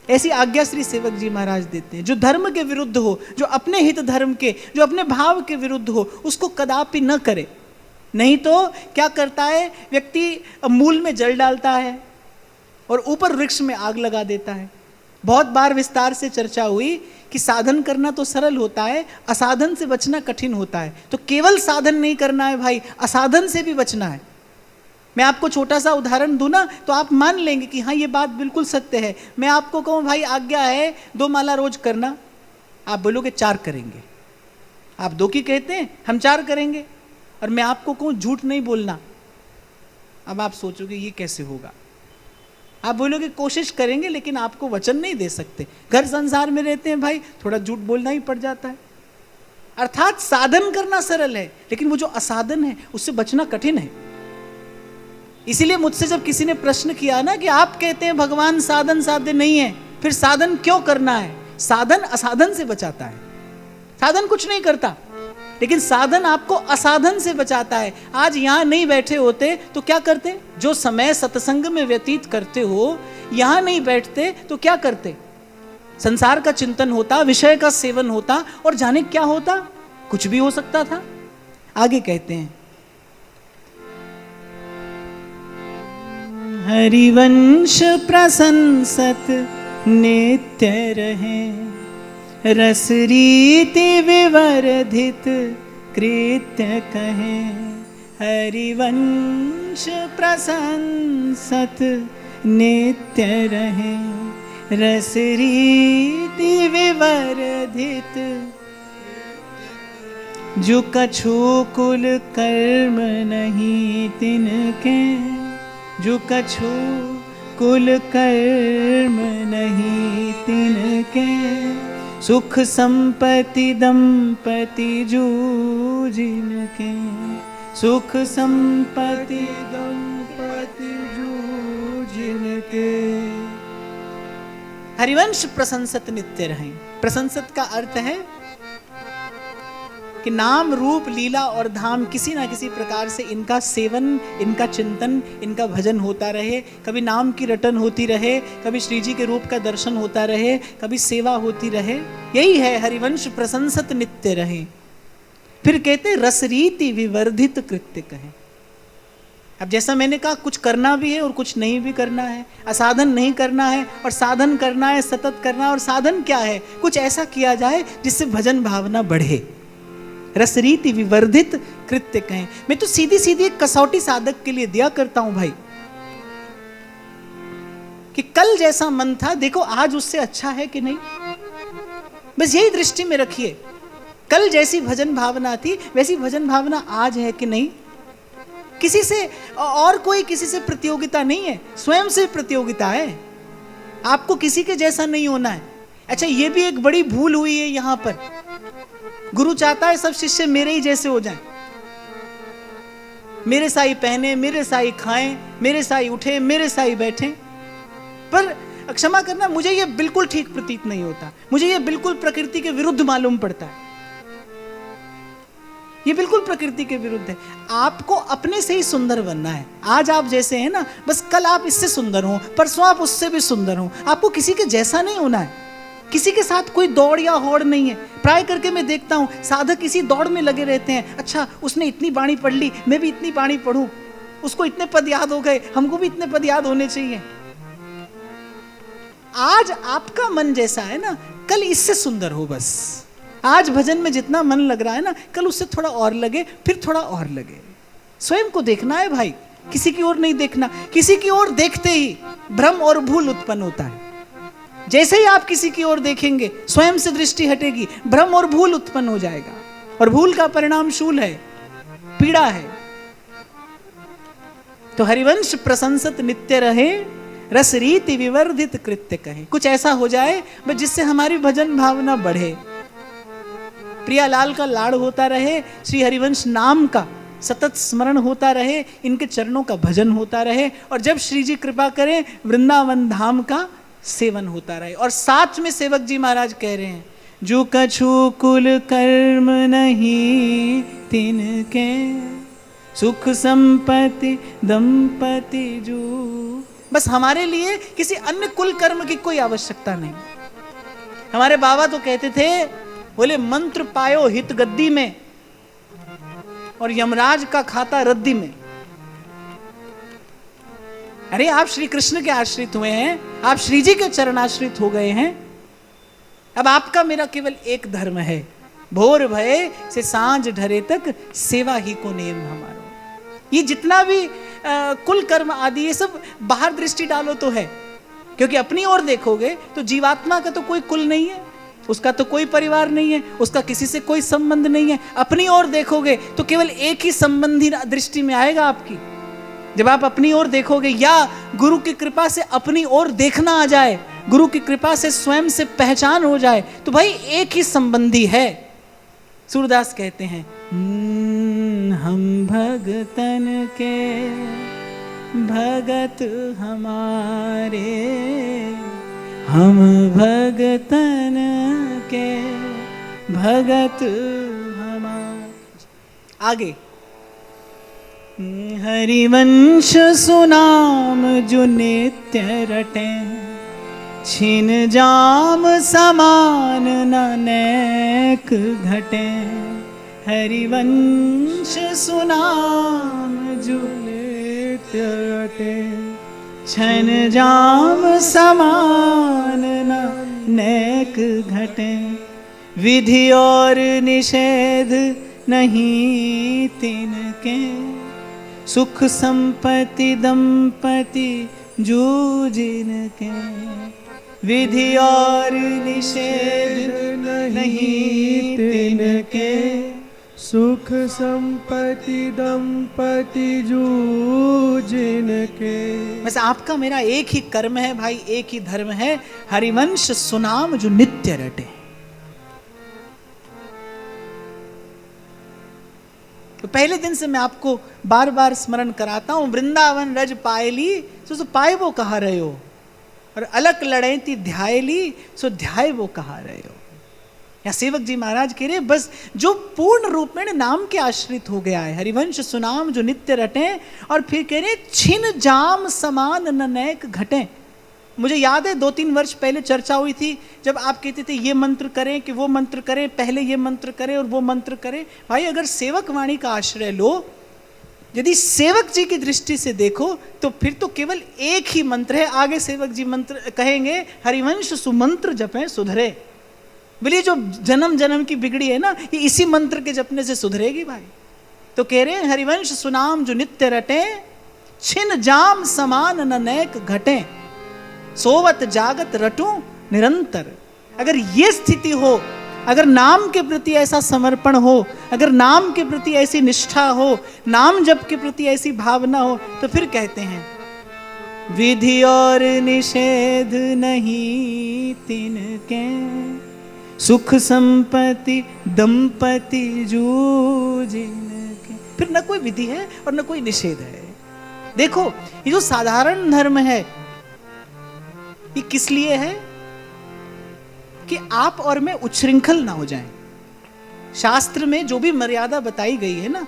ऐसी आज्ञा श्री सेवक जी महाराज देते हैं। जो धर्म के विरुद्ध हो, जो अपने हित धर्म के, जो अपने भाव के विरुद्ध हो, उसको कदापि न करे। नहीं तो क्या करता है व्यक्ति? मूल में जल डालता है और ऊपर वृक्ष में आग लगा देता है। बहुत बार विस्तार से चर्चा हुई कि साधन करना तो सरल होता है, असाधन से बचना कठिन होता है। तो केवल साधन नहीं करना है भाई, असाधन से भी बचना है। मैं आपको छोटा सा उदाहरण दूं ना तो आप मान लेंगे कि हाँ ये बात बिल्कुल सत्य है। मैं आपको कहूँ भाई आज्ञा है 2 माला रोज करना, आप बोलोगे 4 करेंगे। आप 2 की कहते हैं, हम 4 करेंगे। और मैं आपको कहूँ झूठ नहीं बोलना, अब आप सोचोगे ये कैसे होगा। आप बोलोगे कोशिश करेंगे, लेकिन आपको वचन नहीं दे सकते। घर संसार में रहते हैं भाई, थोड़ा झूठ बोलना ही पड़ जाता है। अर्थात साधन करना सरल है, लेकिन वो जो असाधन है उससे बचना कठिन है। इसीलिए मुझसे जब किसी ने प्रश्न किया ना कि आप कहते हैं भगवान साधन साध्य नहीं है, फिर साधन क्यों करना है? साधन असाधन से बचाता है। साधन कुछ नहीं करता, लेकिन साधन आपको असाधन से बचाता है। आज यहां नहीं बैठे होते तो क्या करते? जो समय सत्संग में व्यतीत करते हो, यहां नहीं बैठते तो क्या करते? संसार का चिंतन होता, विषय का सेवन होता, और जाने क्या होता? कुछ भी हो सकता था। आगे कहते हैं, हरिवंश प्रशंसत नित्य रहे, रस रीति विवर्धित कृत्य कहे। हरिवंश प्रशंसत नित्य रहे, रस रीति विवर्धित। जो कछु कुल कर्म नहीं तिनके, जो कछु कुल कर्म नहीं तिनके। सुख संपत्ति दंपति जूजिनके, सुख संपत्ति दंपति जूजिनके। हरिवंश प्रशंसत नित्य रहें। प्रशंसत का अर्थ है कि नाम रूप लीला और धाम किसी ना किसी प्रकार से इनका सेवन, इनका चिंतन, इनका भजन होता रहे। कभी नाम की रटन होती रहे, कभी श्री जी के रूप का दर्शन होता रहे, कभी सेवा होती रहे। यही है हरिवंश प्रशंसत नित्य रहे। फिर कहते रसरीति विवर्धित कृत्य कहे। अब जैसा मैंने कहा, कुछ करना भी है और कुछ नहीं भी करना है, असाधन नहीं करना है और साधन करना है, सतत करना है। और साधन क्या है? कुछ ऐसा किया जाए जिससे भजन भावना बढ़े। रसरीति विवर्धित कृत्य कहें। मैं तो सीधी सीधी एक कसौटी साधक के लिए दिया करता हूं भाई, कि कल जैसा मन था देखो आज उससे अच्छा है कि नहीं। बस यही दृष्टि में रखिए, कल जैसी भजन भावना थी वैसी भजन भावना आज है कि नहीं। किसी से और कोई किसी से प्रतियोगिता नहीं है, स्वयं से प्रतियोगिता है। आपको किसी के जैसा नहीं होना है। अच्छा, ये भी एक बड़ी भूल हुई है यहां पर। गुरु चाहता है सब शिष्य मेरे ही जैसे हो जाएं, मेरे साई पहने, मेरे साई खाएं, मेरे साई उठे, मेरे साई बैठे। पर क्षमा करना, मुझे यह बिल्कुल ठीक प्रतीत नहीं होता। मुझे यह बिल्कुल प्रकृति के विरुद्ध मालूम पड़ता है। ये बिल्कुल प्रकृति के विरुद्ध है। आपको अपने से ही सुंदर बनना है। आज आप जैसे हैं ना, बस कल आप इससे सुंदर हो, परसों आप उससे भी सुंदर हो। आपको किसी के जैसा नहीं होना है। किसी के साथ कोई दौड़ या होड़ नहीं है। प्राय करके मैं देखता हूं साधक इसी दौड़ में लगे रहते हैं। अच्छा, उसने इतनी बाणी पढ़ ली, मैं भी इतनी बाणी पढ़ूं, उसको इतने पद याद हो गए, हमको भी इतने पद याद होने चाहिए। आज आपका मन जैसा है ना, कल इससे सुंदर हो। बस आज भजन में जितना मन लग रहा है ना, कल उससे थोड़ा और लगे, फिर थोड़ा और लगे। स्वयं को देखना है भाई, किसी की ओर नहीं देखना। किसी की ओर देखते ही भ्रम और भूल उत्पन्न होता है। जैसे ही आप किसी की ओर देखेंगे, स्वयं से दृष्टि हटेगी, भ्रम और भूल उत्पन्न हो जाएगा। और भूल का परिणाम शूल है, पीड़ा है। तो हरिवंश प्रशंसत नित्य रहे, रस रीति विवर्धित कृत्य कहे। कुछ ऐसा हो जाए बस जिससे हमारी भजन भावना बढ़े, प्रियालाल का लाड़ होता रहे, श्री हरिवंश नाम का सतत स्मरण होता रहे, इनके चरणों का भजन होता रहे, और जब श्री जी कृपा करें वृंदावन धाम का सेवन होता रहे। और साथ में सेवक जी महाराज कह रहे हैं, जो कछु कुल कर्म नहीं तिनके, सुख संपत्ति दंपति जो। बस हमारे लिए किसी अन्य कुल कर्म की कोई आवश्यकता नहीं। हमारे बाबा तो कहते थे, बोले मंत्र पायो हित गद्दी में और यमराज का खाता रद्दी में। अरे आप श्री कृष्ण के आश्रित हुए हैं, आप श्री जी के चरणाश्रित हो गए हैं। अब आपका मेरा केवल एक धर्म है, भोर भये से सांझ ढरे तक सेवा ही को नेम हमारो। ये जितना भी कुल कर्म आदि ये सब बाहर दृष्टि डालो तो है, क्योंकि अपनी ओर देखोगे तो जीवात्मा का तो कोई कुल नहीं है, उसका तो कोई परिवार नहीं है, उसका किसी से कोई संबंध नहीं है। अपनी ओर देखोगे तो केवल एक ही संबंधी दृष्टि में आएगा आपकी। जब आप अपनी ओर देखोगे या गुरु की कृपा से अपनी ओर देखना आ जाए, गुरु की कृपा से स्वयं से पहचान हो जाए, तो भाई एक ही संबंधी है। सूरदास कहते हैं, हम भगतन के भगत हमारे, हम भगतन के भगत हमारे। आगे, हरिवंश सुनाम जो नित्य रटे, छिन जाम समान ननेक घटे। हरिवंश सुनाम जो नित्य रटे, छन जाम समान ननेक घटे। विधि और निषेध नहीं तिनके, सुख संपत्ति दंपति जो जिनके। विधि और निषेध नहीं तिनके, सुख संपत्ति दंपति जो जिनके। वैसे आपका मेरा एक ही कर्म है भाई, एक ही धर्म है, हरिवंश सुनाम जो नित्य रटे। तो पहले दिन से मैं आपको बार बार स्मरण कराता हूं, वृंदावन रज पायली सो पाए वो कहा रहे हो, और अलग लड़ेती ध्यायली सो ध्याय वो कहा रहे हो। या सेवक जी महाराज कह रहे बस जो पूर्ण रूप में नाम के आश्रित हो गया है, हरिवंश सुनाम जो नित्य रटे, और फिर कह रहे छिन जाम समान ननैक घटे। मुझे याद है 2-3 वर्ष पहले चर्चा हुई थी जब आप कहते थे ये मंत्र करें कि वो मंत्र करें, पहले ये मंत्र करें और वो मंत्र करें। भाई अगर सेवक वाणी का आश्रय लो, यदि सेवक जी की दृष्टि से देखो तो फिर तो केवल एक ही मंत्र है। आगे सेवक जी मंत्र कहेंगे हरिवंश सुमंत्र जपें सुधरे। बोलिए जो जन्म जन्म की बिगड़ी है ना, ये इसी मंत्र के जपने से सुधरेगी भाई। तो कह रहे हैं हरिवंश सुनाम जो नित्य रटे, छिन जाम समान ननैक घटे, सोवत जागत रटूं निरंतर। अगर ये स्थिति हो, अगर नाम के प्रति ऐसा समर्पण हो, अगर नाम के प्रति ऐसी निष्ठा हो, नाम जप के प्रति ऐसी भावना हो, तो फिर कहते हैं विधि और निषेध नहीं तिनके, सुख संपत्ति दंपति जूझिनके। फिर न कोई विधि है और न कोई निषेध है। देखो ये जो साधारण धर्म है ये किस लिए है कि आप और मैं उच्छृंखल ना हो जाएं। शास्त्र में जो भी मर्यादा बताई गई है ना,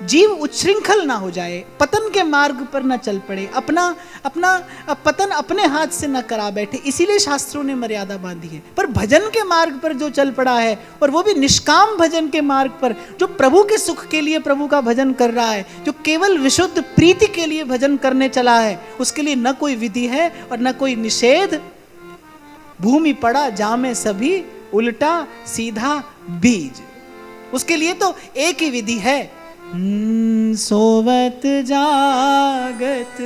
जीव उच्छृंखल ना हो जाए, पतन के मार्ग पर ना चल पड़े, अपना पतन अपने हाथ से ना करा बैठे, इसीलिए शास्त्रों ने मर्यादा बांधी है। पर भजन के मार्ग पर जो चल पड़ा है, और वो भी निष्काम भजन के मार्ग पर, जो प्रभु के सुख के लिए प्रभु का भजन कर रहा है, जो केवल विशुद्ध प्रीति के लिए भजन करने चला है, उसके लिए न कोई विधि है और न कोई निषेध। भूमि पड़ा जामे सभी उल्टा सीधा बीज, उसके लिए तो एक ही विधि है, सोवत जागत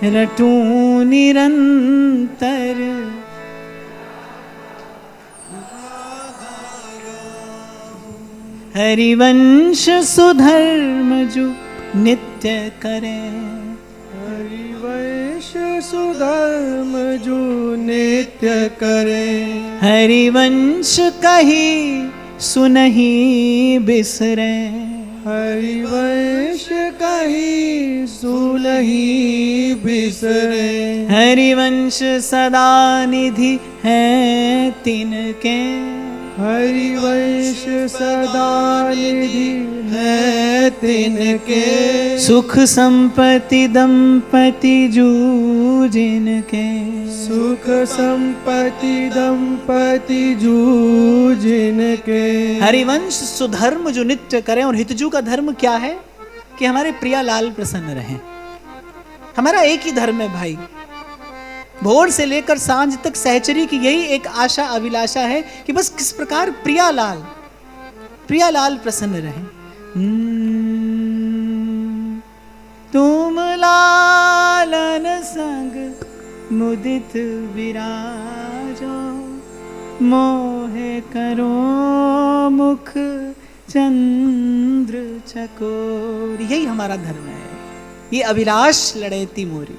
रटूं निरंतर। हरिवंश सुधर्म जो नित्य करे, हरिवंश सुधर्म जो नित्य करे, हरिवंश कही सुनहि बिसरे, हरिवंश कही सुनहि बिसरे, हरिवंश सदा निधि है तिनके, हरिवंश सदा निधि है तिनके, सुख संपत्ति दंपति जूझिनके, सुख संपत्ति दंपति जूझिनके। हरिवंश सुधर्म जो नित्य करें। और हितजू का धर्म क्या है कि हमारे प्रियालाल प्रसन्न रहें। हमारा एक ही धर्म है भाई, भोर से लेकर सांझ तक सहचरी की यही एक आशा अभिलाषा है कि बस किस प्रकार प्रियालाल प्रसन्न रहे। तुम लालन संग मुदित विराजो, मोहे करो मुख चंद्र चकोर। यही हमारा धर्म है, ये अभिलाष लड़ेती मोरी।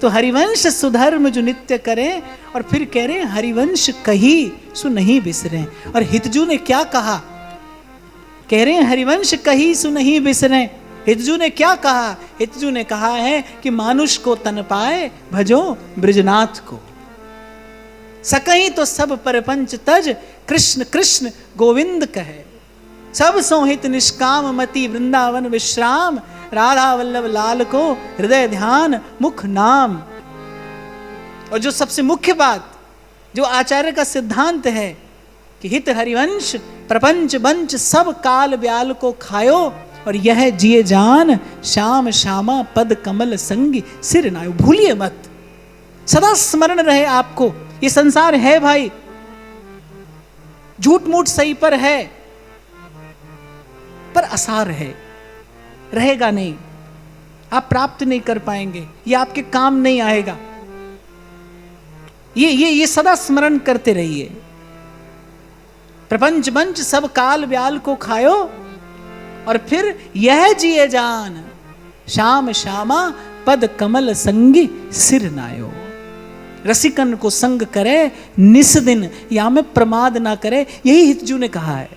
तो हरिवंश सुधर्म जो नित्य करें, और फिर कह रहे हैं हरिवंश कही सु नहीं बिसरें। और हितजू ने क्या कहा, कह रहे हैं हरिवंश कही सु नहीं बिसरें। हितजू ने क्या कहा, हितजू ने कहा है कि मानुष को तन पाए भजो ब्रजनाथ को, सकहीं तो सब परपंच तज, कृष्ण कृष्ण गोविंद कहे, सब सोहित निष्काम मति वृंदावन विश्राम, राधा वल्लभ लाल को हृदय ध्यान मुख नाम। और जो सबसे मुख्य बात, जो आचार्य का सिद्धांत है कि हित हरिवंश प्रपंच बंच सब काल ब्याल को खायो, और यह जिए जान श्याम श्यामा पद कमल संगी सिर नायो। भूलिए मत, सदा स्मरण रहे आपको, ये संसार है भाई, झूठ मूठ सही पर है, पर असार है, रहेगा नहीं, आप प्राप्त नहीं कर पाएंगे, ये आपके काम नहीं आएगा। ये सदा स्मरण करते रहिए। प्रपंच बंच सब काल ब्याल को खायो, और फिर यह जिए जान श्याम श्यामा पद कमल संगी सिर नायो। रसिकन को संग करे निस दिन, या में प्रमाद ना करे, यही हितजू ने कहा है।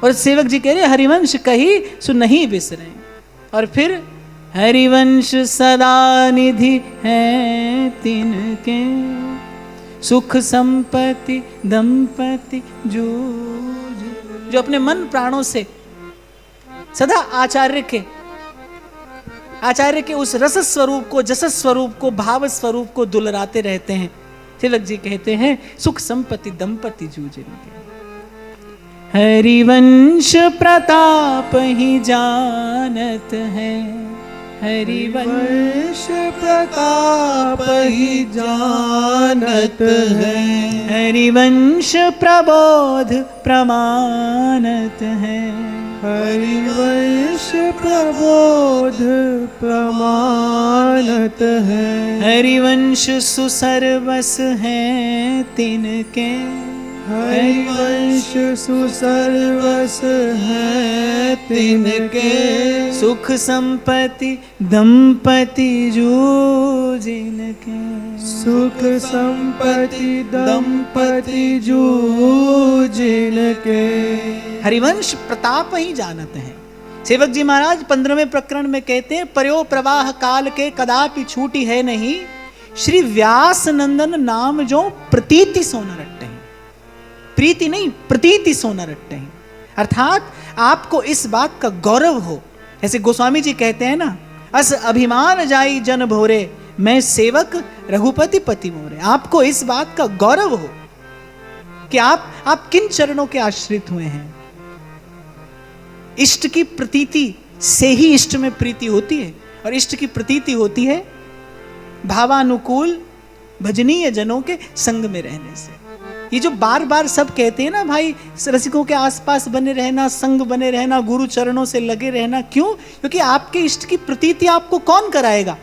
और सेवक जी कह रहे हरिवंश कही सु नहीं बिसरे, और फिर हरिवंश सदा निधि है तिनके, सुख संपत्ति दंपति जूझ। जो अपने मन प्राणों से सदा आचार्य के उस रस स्वरूप को, जस स्वरूप को, भाव स्वरूप को दुलराते रहते हैं, तिलक जी कहते हैं सुख संपत्ति दंपति जूझ। हरिवंश प्रताप ही जानत है, हरिवंश प्रताप ही जानत है, हरिवंश प्रबोध प्रमाणत है, हरिवंश प्रबोध प्रमाणत है, हरिवंश सुसर्वस हैं तिनके, हरिवंश सुसर्वस है तिनके, सुख संपत्ति दंपति जूझिनके, सुख संपत्ति दंपति जूझिनके। हरिवंश प्रताप ही जानते हैं। सेवक जी महाराज 15वें प्रकरण में कहते हैं, पर्यो प्रवाह काल के कदापि छूटी है नहीं, श्री व्यास नंदन नाम जो प्रतीति सोना रट्टे हैं। प्रीति नहीं, प्रतीति सोना रट्टे हैं। अर्थात आपको इस बात का गौरव हो, ऐसे गोस्वामी जी कहते हैं ना, अस अभिमान जाई जन भोरे, मैं सेवक रघुपति पति मोरे। आपको इस बात का गौरव हो कि आप किन चरणों के आश्रित हुए हैं। इष्ट की प्रतीति से ही इष्ट में प्रीति होती है, और इष्ट की प्रतीति होती है भावानुकूल भजनीय जनों के संग में रहने से। ये जो बार बार सब कहते हैं ना भाई, रसिकों के आसपास बने रहना, संग बने रहना, गुरु चरणों से लगे रहना, क्यों? क्योंकि आपके इष्ट की प्रतीति आपको कौन कराएगा?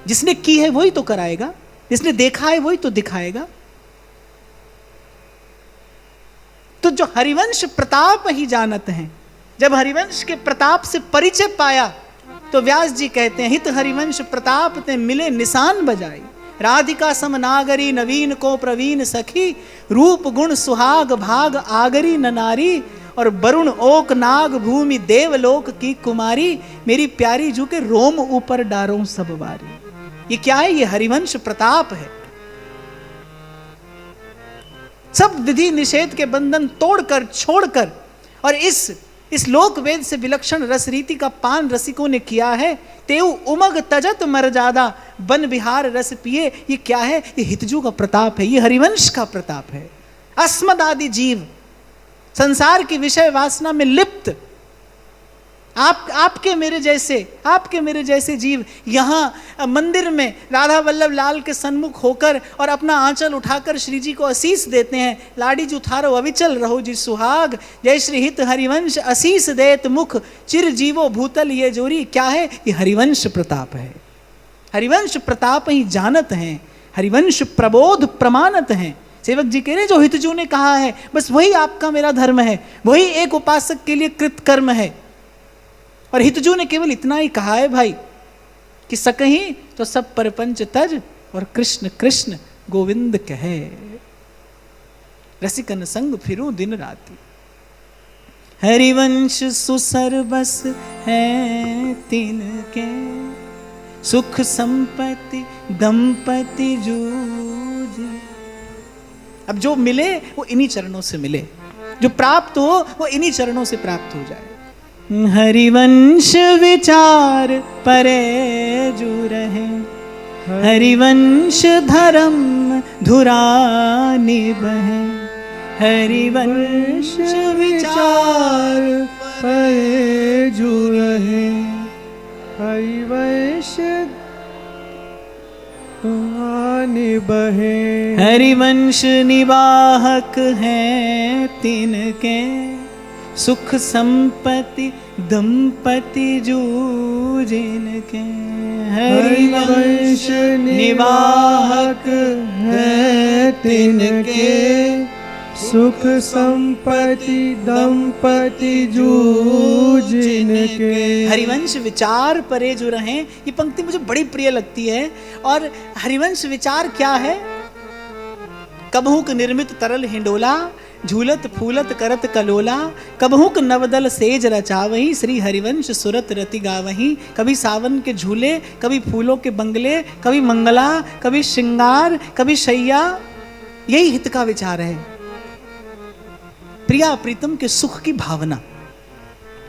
जिसने की है वही तो कराएगा, जिसने देखा है वही तो दिखाएगा। तो जो हरिवंश प्रताप ही जानत हैं, जब हरिवंश के प्रताप से परिचय पाया तो व्यास जी कहते हैं, हित हरिवंश प्रताप ते मिले निशान बजाई, राधिका सम नागरी नवीन को प्रवीण सखी, रूप गुण सुहाग भाग आगरी न नारी, और वरुण ओक नाग भूमि देवलोक की कुमारी, मेरी प्यारी जू के रोम ऊपर डारों सब बारी। ये क्या है? ये हरिवंश प्रताप है। सब विधि निषेध के बंधन तोड़कर छोड़कर, और इस लोक वेद से विलक्षण रस रीति का पान रसिकों ने किया है। तेऊ उमग तजत मर्यादा बन बिहार रस पिए। ये क्या है? ये हितजू का प्रताप है, ये हरिवंश का प्रताप है। अस्मद आदि जीव संसार की विषय वासना में लिप्त, आपके मेरे जैसे जीव यहाँ मंदिर में राधा वल्लभ लाल के सन्मुख होकर और अपना आंचल उठाकर श्री जी को आशीष देते हैं। लाडी जी उठारो अविचल रहो जी सुहाग, जय श्री हित हरिवंश आशीष देत मुख, चिर जीवो भूतल ये जोरी। क्या है? ये हरिवंश प्रताप है। हरिवंश प्रताप ही जानत हैं, हरिवंश प्रबोध प्रमाणत हैं। सेवक जी कह रहे जो हितजू ने कहा है, बस वही आपका मेरा धर्म है, वही एक उपासक के लिए कृत कर्म है। और हितजू ने केवल इतना ही कहा है भाई कि सकहीं तो सब परपंच तज, और कृष्ण कृष्ण गोविंद कहे, रसिकन संग फिरू दिन राति। हरिवंश सुसर्वस है तिनके, सुख संपत्ति दंपति जूझ। अब जो मिले वो इन्हीं चरणों से मिले, जो प्राप्त हो वो इन्हीं चरणों से प्राप्त हो जाए। हरिवंश विचार परे जू रहे, हरिवंश धर्म धुरा निभे, हरिवंश विचार परे जू रहे, हरिवंश निबहे, हरिवंश निवाहक हैं तिनके, सुख संपत्ति दंपति जूझिनके। हरिवंश निवाहक है तिनके, सुख संपत्ति दंपति जूझिनके। हरिवंश विचार परे जो रहे, ये पंक्ति मुझे बड़ी प्रिय लगती है। और हरिवंश विचार क्या है? कबहुक निर्मित तरल हिंडोला, झूलत फूलत करत कलोला, कबहुक नवदल सेज रचावही, श्री हरिवंश सुरत रति गावही। कभी सावन के झूले, कभी फूलों के बंगले, कभी मंगला, कभी श्रृंगार, कभी शैया, यही हित का विचार है। प्रिया प्रीतम के सुख की भावना,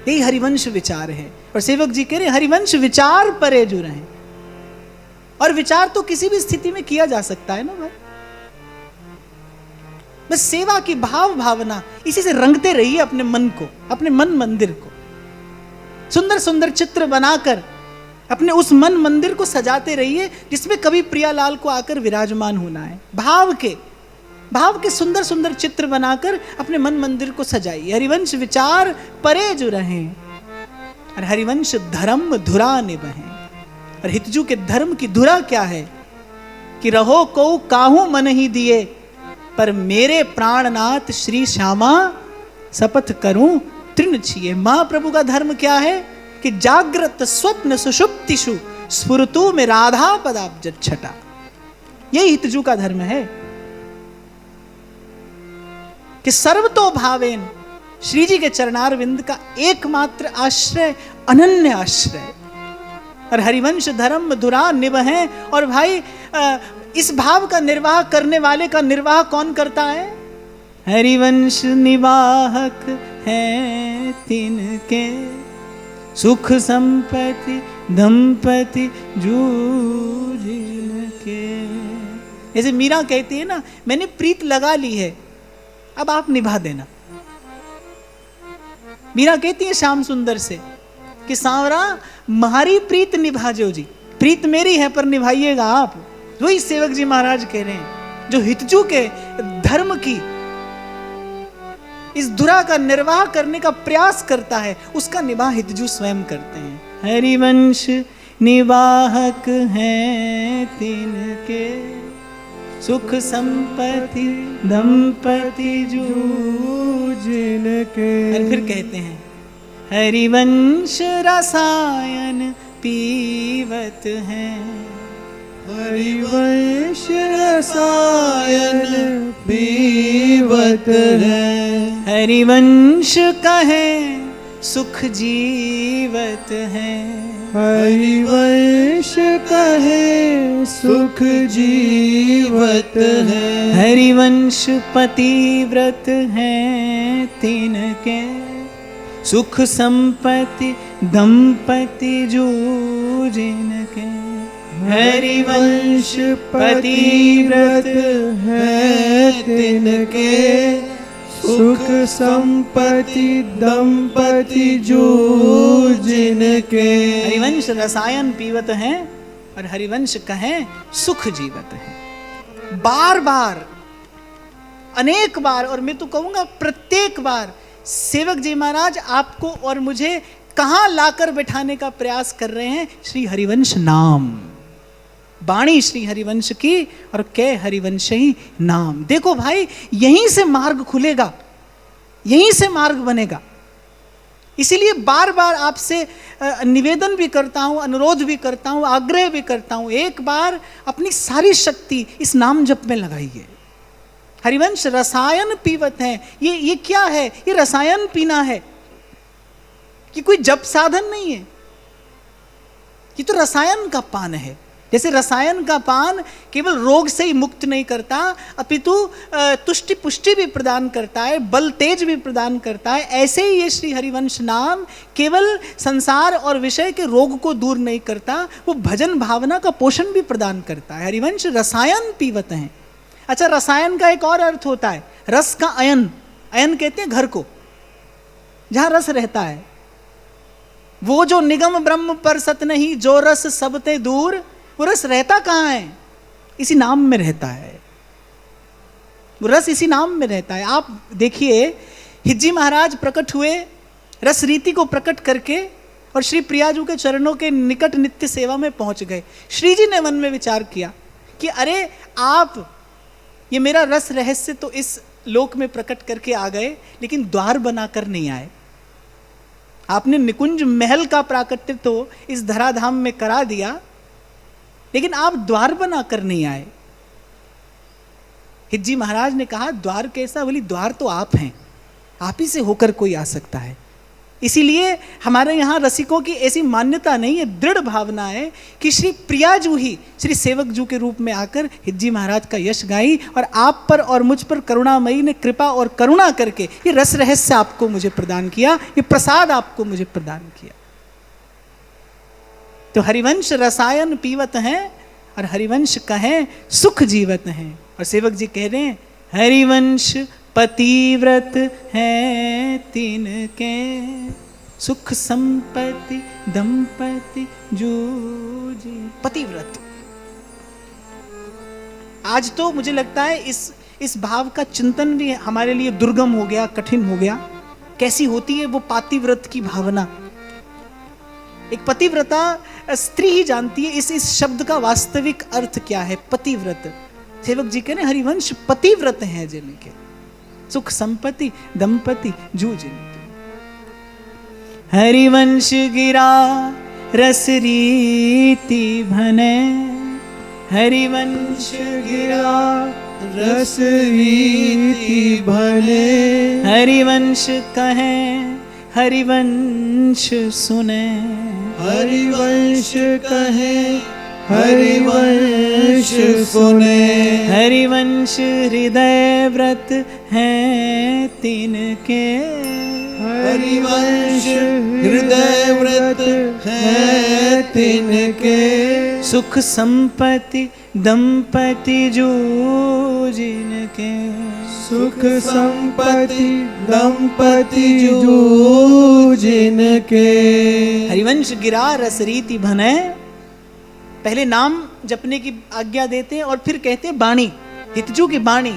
यही हरिवंश विचार है। और सेवक जी कह रहे हरिवंश विचार परे जो रहे। और विचार तो किसी भी स्थिति में किया जा सकता है ना भाई। बस सेवा की भाव भावना, इसी से रंगते रहिए अपने मन को, अपने मन मंदिर को। सुंदर सुंदर चित्र बनाकर अपने उस मन मंदिर को सजाते रहिए, जिसमें कभी प्रियालाल को आकर विराजमान होना है। भाव के सुंदर सुंदर चित्र बनाकर अपने मन मंदिर को सजाइए। हरिवंश विचार परे जो रहें, और हरिवंश धर्म धुरा निभहें। और हितजू के धर्म की धुरा क्या है कि रहो को काहू मन ही दिए, पर मेरे प्राणनाथ श्री श्यामा शपथ करूं तृण छिए। महाप्रभु का धर्म क्या है कि जागृत स्वप्न सुषुप्तिषु स्फुरतु में राधा पदाब्ज छटा। यही हितजू का धर्म है कि सर्वतो भावेन श्री जी के चरणार विंद का एकमात्र आश्रय, अनन्य आश्रय। और हरिवंश धर्म धुरा निभहें। और भाई इस भाव का निर्वाह करने वाले का निर्वाह कौन करता है? हरिवंश निवाहक है तिनके, सुख संपत्ति दंपति जूझिन के। जैसे मीरा कहती है ना, मैंने प्रीत लगा ली है, अब आप निभा देना। मीरा कहती है श्याम सुंदर से कि सांवरा तुम्हारी प्रीत निभा जो जी, प्रीत मेरी है पर निभाइएगा आप। वही सेवक जी महाराज कह रहे हैं, जो हितजू के धर्म की इस धुरा का निर्वाह करने का प्रयास करता है, उसका निवाह हितजू स्वयं करते हैं। हरिवंश निवाहक हैं तिनके, सुख संपत्ति दंपति जूझिन के। और फिर कहते हैं हरिवंश रसायन पीवत हैं, हरिवंश रसायन पीवत है। हरिवंश कहे सुख जीवत है, हरिवंश कहे सुख जीवत है। हरिवंश पतिव्रत हैं तिनके, सुख संपत्ति दंपति जूझिन के। हरिवंश पतिव्रत है तिनके, सुख संपत्ति दंपति जूझिन के। हरिवंश रसायन पीवत हैं और हरिवंश कहें सुख जीवत हैं। बार बार, अनेक बार, और मैं तो कहूंगा प्रत्येक बार सेवक जी महाराज आपको और मुझे कहां लाकर बैठाने का प्रयास कर रहे हैं? श्री हरिवंश नाम, वाणी श्री हरिवंश की और कै हरिवंश ही नाम। देखो भाई, यहीं से मार्ग खुलेगा, यहीं से मार्ग बनेगा। इसीलिए बार बार आपसे निवेदन भी करता हूं, अनुरोध भी करता हूं, आग्रह भी करता हूं, एक बार अपनी सारी शक्ति इस नाम जप में लगाइए। हरिवंश रसायन पीवत हैं। ये क्या है? ये रसायन पीना है, कि कोई जप साधन नहीं है। ये तो रसायन का पान है। जैसे रसायन का पान केवल रोग से ही मुक्त नहीं करता, अपितु तुष्टि पुष्टि भी प्रदान करता है, बल तेज भी प्रदान करता है, ऐसे ही ये श्री हरिवंश नाम केवल संसार और विषय के रोग को दूर नहीं करता, वो भजन भावना का पोषण भी प्रदान करता है। हरिवंश रसायन पीवत हैं। अच्छा, रसायन का एक और अर्थ होता है रस का अयन। अयन कहते हैं घर को, जहां रस रहता है। वो जो निगम ब्रह्म पर सत नहीं, जो रस सबते दूर, वो रस रहता कहाँ है? इसी नाम में रहता है। वो रस इसी नाम में रहता है। आप देखिए, हिज्जी महाराज प्रकट हुए रस रीति को प्रकट करके और श्री प्रियाजू के चरणों के निकट नित्य सेवा में पहुंच गए। श्री जी ने मन में विचार किया कि अरे आप ये मेरा रस रहस्य तो इस लोक में प्रकट करके आ गए, लेकिन द्वार बनाकर नहीं आए। आपने निकुंज महल का प्राकट्य तो इस धराधाम में करा दिया, लेकिन आप द्वार बनाकर नहीं आए। हिज्जी महाराज ने कहा द्वार कैसा? बोली द्वार तो आप हैं, आप ही से होकर कोई आ सकता है। इसीलिए हमारे यहाँ रसिकों की ऐसी मान्यता नहीं है, दृढ़ भावना है कि श्री प्रियाजू ही श्री सेवक जू के रूप में आकर हिज्जी महाराज का यश गाई और आप पर और मुझ पर करुणामयी ने कृपा और करुणा करके ये रस रहस्य आपको मुझे प्रदान किया, ये प्रसाद आपको मुझे प्रदान किया। तो हरिवंश रसायन पीवत हैं और हरिवंश कहें सुख जीवत हैं। और सेवक जी कह रहे हैं हरिवंश पतिव्रत है तिनके, सुख संपत्ति दंपति जूझे। पतिव्रत, आज तो मुझे लगता है इस भाव का चिंतन भी हमारे लिए दुर्गम हो गया, कठिन हो गया। कैसी होती है वो पातिव्रत की भावना? एक पतिव्रता स्त्री ही जानती है इस शब्द का वास्तविक अर्थ क्या है। पतिव्रत, सेवक जी कह रहे हरिवंश पतिव्रत हैं जिनके, सुख संपत्ति दंपति जू जिनके। हरिवंश गिरा रस रीति भने, हरिवंश गिरा रस रीति भने, हरिवंश कहे हरिवंश सुने, हरिवंश कहे हरिवंश सुने, हरिवंश हृदय व्रत हैं तिनके, हरिवंश हृदय व्रत है तिनके, सुख संपत्ति दंपति जू जिनके, सुख संपत्ति दंपति जू जिनके। हरिवंश गिरा रस रीति भने, पहले नाम जपने की आज्ञा देते हैं और फिर कहते हैं बाणी, हितजू की बाणी।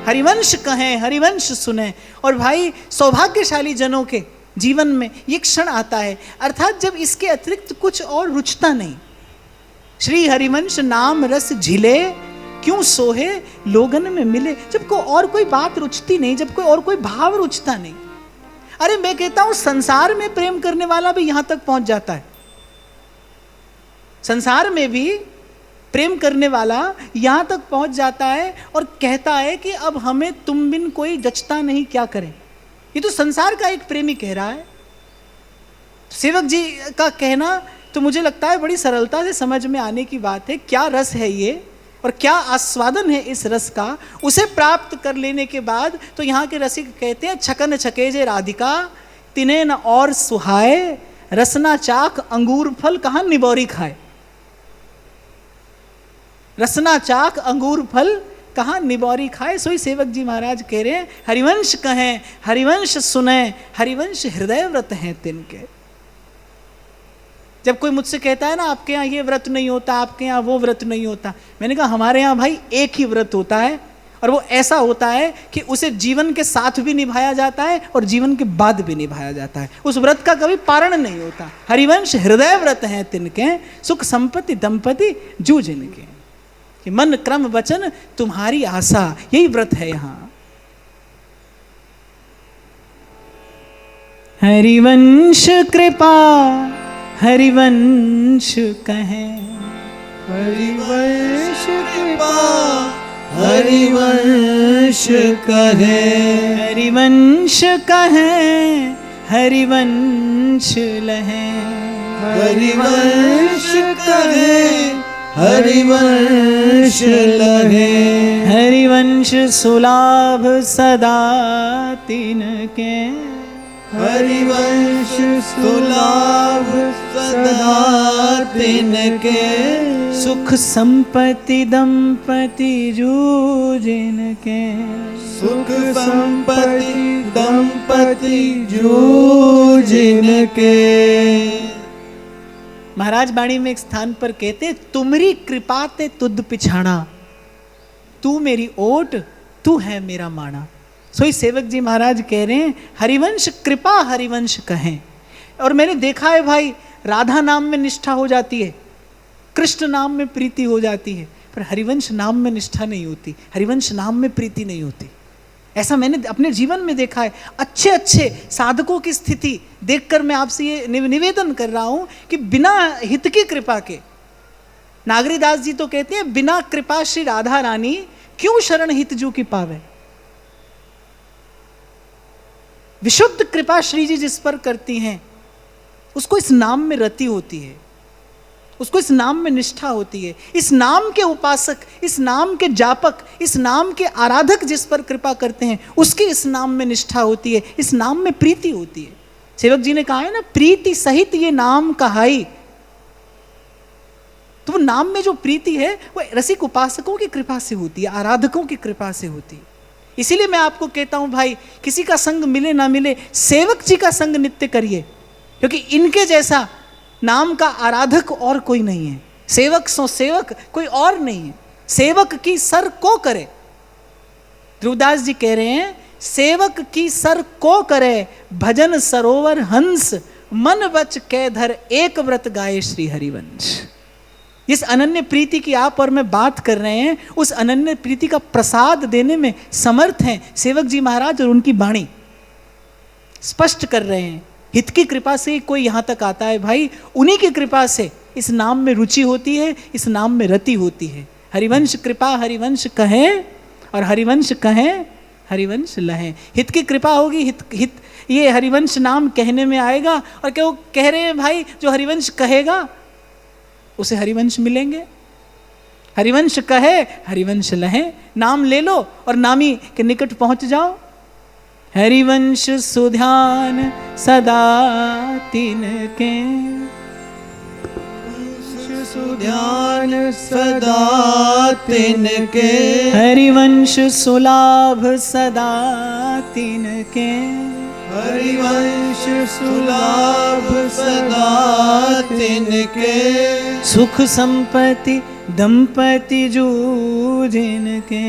हरिवंश कहें हरिवंश सुने। और भाई सौभाग्यशाली जनों के जीवन में ये क्षण आता है, अर्थात जब इसके अतिरिक्त कुछ और रुचता नहीं। श्री हरिवंश नाम रस झिले, क्यों सोहे लोगन में मिले। जब और कोई बात रुचती नहीं, जब कोई और कोई भाव रुचता नहीं। अरे मैं कहता हूं संसार में प्रेम करने वाला भी यहां तक पहुंच जाता है। संसार में भी प्रेम करने वाला यहां तक पहुंच जाता है और कहता है कि अब हमें तुम बिन कोई जचता नहीं, क्या करें। ये तो संसार का एक प्रेमी कह रहा है। सेवक जी का कहना तो मुझे लगता है बड़ी सरलता से समझ में आने की बात है। क्या रस है ये और क्या आस्वादन है इस रस का, उसे प्राप्त कर लेने के बाद तो यहाँ के रसिक कहते हैं छकन छकेजे राधिका तिने न और सुहाए, रसना चाक अंगूर फल कहाँ निबौरी खाए। रसना चाक अंगूर फल कहाँ निबौरी खाए। सोई सेवक जी महाराज कह रहे हैं हरिवंश कहें हरिवंश सुने, हरिवंश हृदय व्रत हैं तिनके। जब कोई मुझसे कहता है ना आपके यहाँ ये व्रत नहीं होता, आपके यहाँ वो व्रत नहीं होता, मैंने कहा हमारे यहाँ भाई एक ही व्रत होता है और वो ऐसा होता है कि उसे जीवन के साथ भी निभाया जाता है और जीवन के बाद भी निभाया जाता है। उस व्रत का कभी पारण नहीं होता। हरिवंश हृदय व्रत हैं तिनके, सुख संपत्ति दंपति जू जिनके, कि मन क्रम वचन तुम्हारी आशा, यही व्रत है यहाँ। हरिवंश कृपा हरिवंश कहें, हरिवंश कृपा हरिवंश कहें, हरिवंश कहें हरिवंश लहें, हरिवंश कहें हरिवंश लहें, हरिवंश सुलाभ सदा तिनके, हरिवंश सुलाभ सदा तिनके, सुख संपत्ति दंपति जू जिनके, सुख संपत्ति दंपति जू जिनके। महाराज बाणी में एक स्थान पर कहते तुमरी कृपा ते तुद पिछाड़ा, तू मेरी ओट तू है मेरा माणा। सोई सेवक जी महाराज कह रहे हैं हरिवंश कृपा हरिवंश कहें। और मैंने देखा है भाई राधा नाम में निष्ठा हो जाती है, कृष्ण नाम में प्रीति हो जाती है, पर हरिवंश नाम में निष्ठा नहीं होती, हरिवंश नाम में प्रीति नहीं होती। ऐसा मैंने अपने जीवन में देखा है। अच्छे अच्छे साधकों की स्थिति देखकर मैं आपसे ये निवेदन कर रहा हूं कि बिना हित की कृपा के, नागरीदास जी तो कहते हैं बिना कृपा श्री राधा रानी क्यों शरण हित जो की पावे। विशुद्ध कृपा श्री जी जिस पर करती हैं उसको इस नाम में रति होती है, उसको इस नाम में निष्ठा होती है। इस नाम के उपासक, इस नाम के जापक, इस नाम के आराधक जिस पर कृपा करते हैं उसकी इस नाम में निष्ठा होती है, इस नाम में प्रीति होती है। सेवक जी ने कहा है ना, प्रीति सहित ये नाम कहाई। तो वो नाम में जो प्रीति है वो रसिक उपासकों की कृपा से होती है, आराधकों की कृपा से होती है। इसीलिए मैं आपको कहता हूं भाई, किसी का संग मिले ना मिले, सेवक जी का संग नित्य करिए, क्योंकि इनके जैसा नाम का आराधक और कोई नहीं है। सेवक सो सेवक कोई और नहीं है। सेवक की सर को करे, ध्रुवदास जी कह रहे हैं, सेवक की सर को करे, भजन सरोवर हंस, मन बच के धर, एक व्रत गाए श्री हरिवंश। जिस अनन्य प्रीति की आप और मैं बात कर रहे हैं, उस अनन्य प्रीति का प्रसाद देने में समर्थ हैं सेवक जी महाराज, और उनकी वाणी स्पष्ट कर रहे हैं। हित की कृपा से कोई यहाँ तक आता है भाई, उन्हीं की कृपा से इस नाम में रुचि होती है, इस नाम में रति होती है। हरिवंश कृपा हरिवंश कहें, और हरिवंश कहें हरिवंश लहें। हित की कृपा होगी, हित ये हरिवंश नाम कहने में आएगा। और क्या वो कह रहे हैं भाई, जो हरिवंश कहेगा उसे हरिवंश मिलेंगे। हरिवंश कहे हरिवंश लहें, नाम ले लो और नामी के निकट पहुंच जाओ। हरिवंश सुध्यान सदा तिनके, सुध्यान सदा तिनके, हरिवंश सुलाभ सदा तिनके, हरिवंश सुलाभ सदा तिनके, सुख संपत्ति दंपति जो जिनके,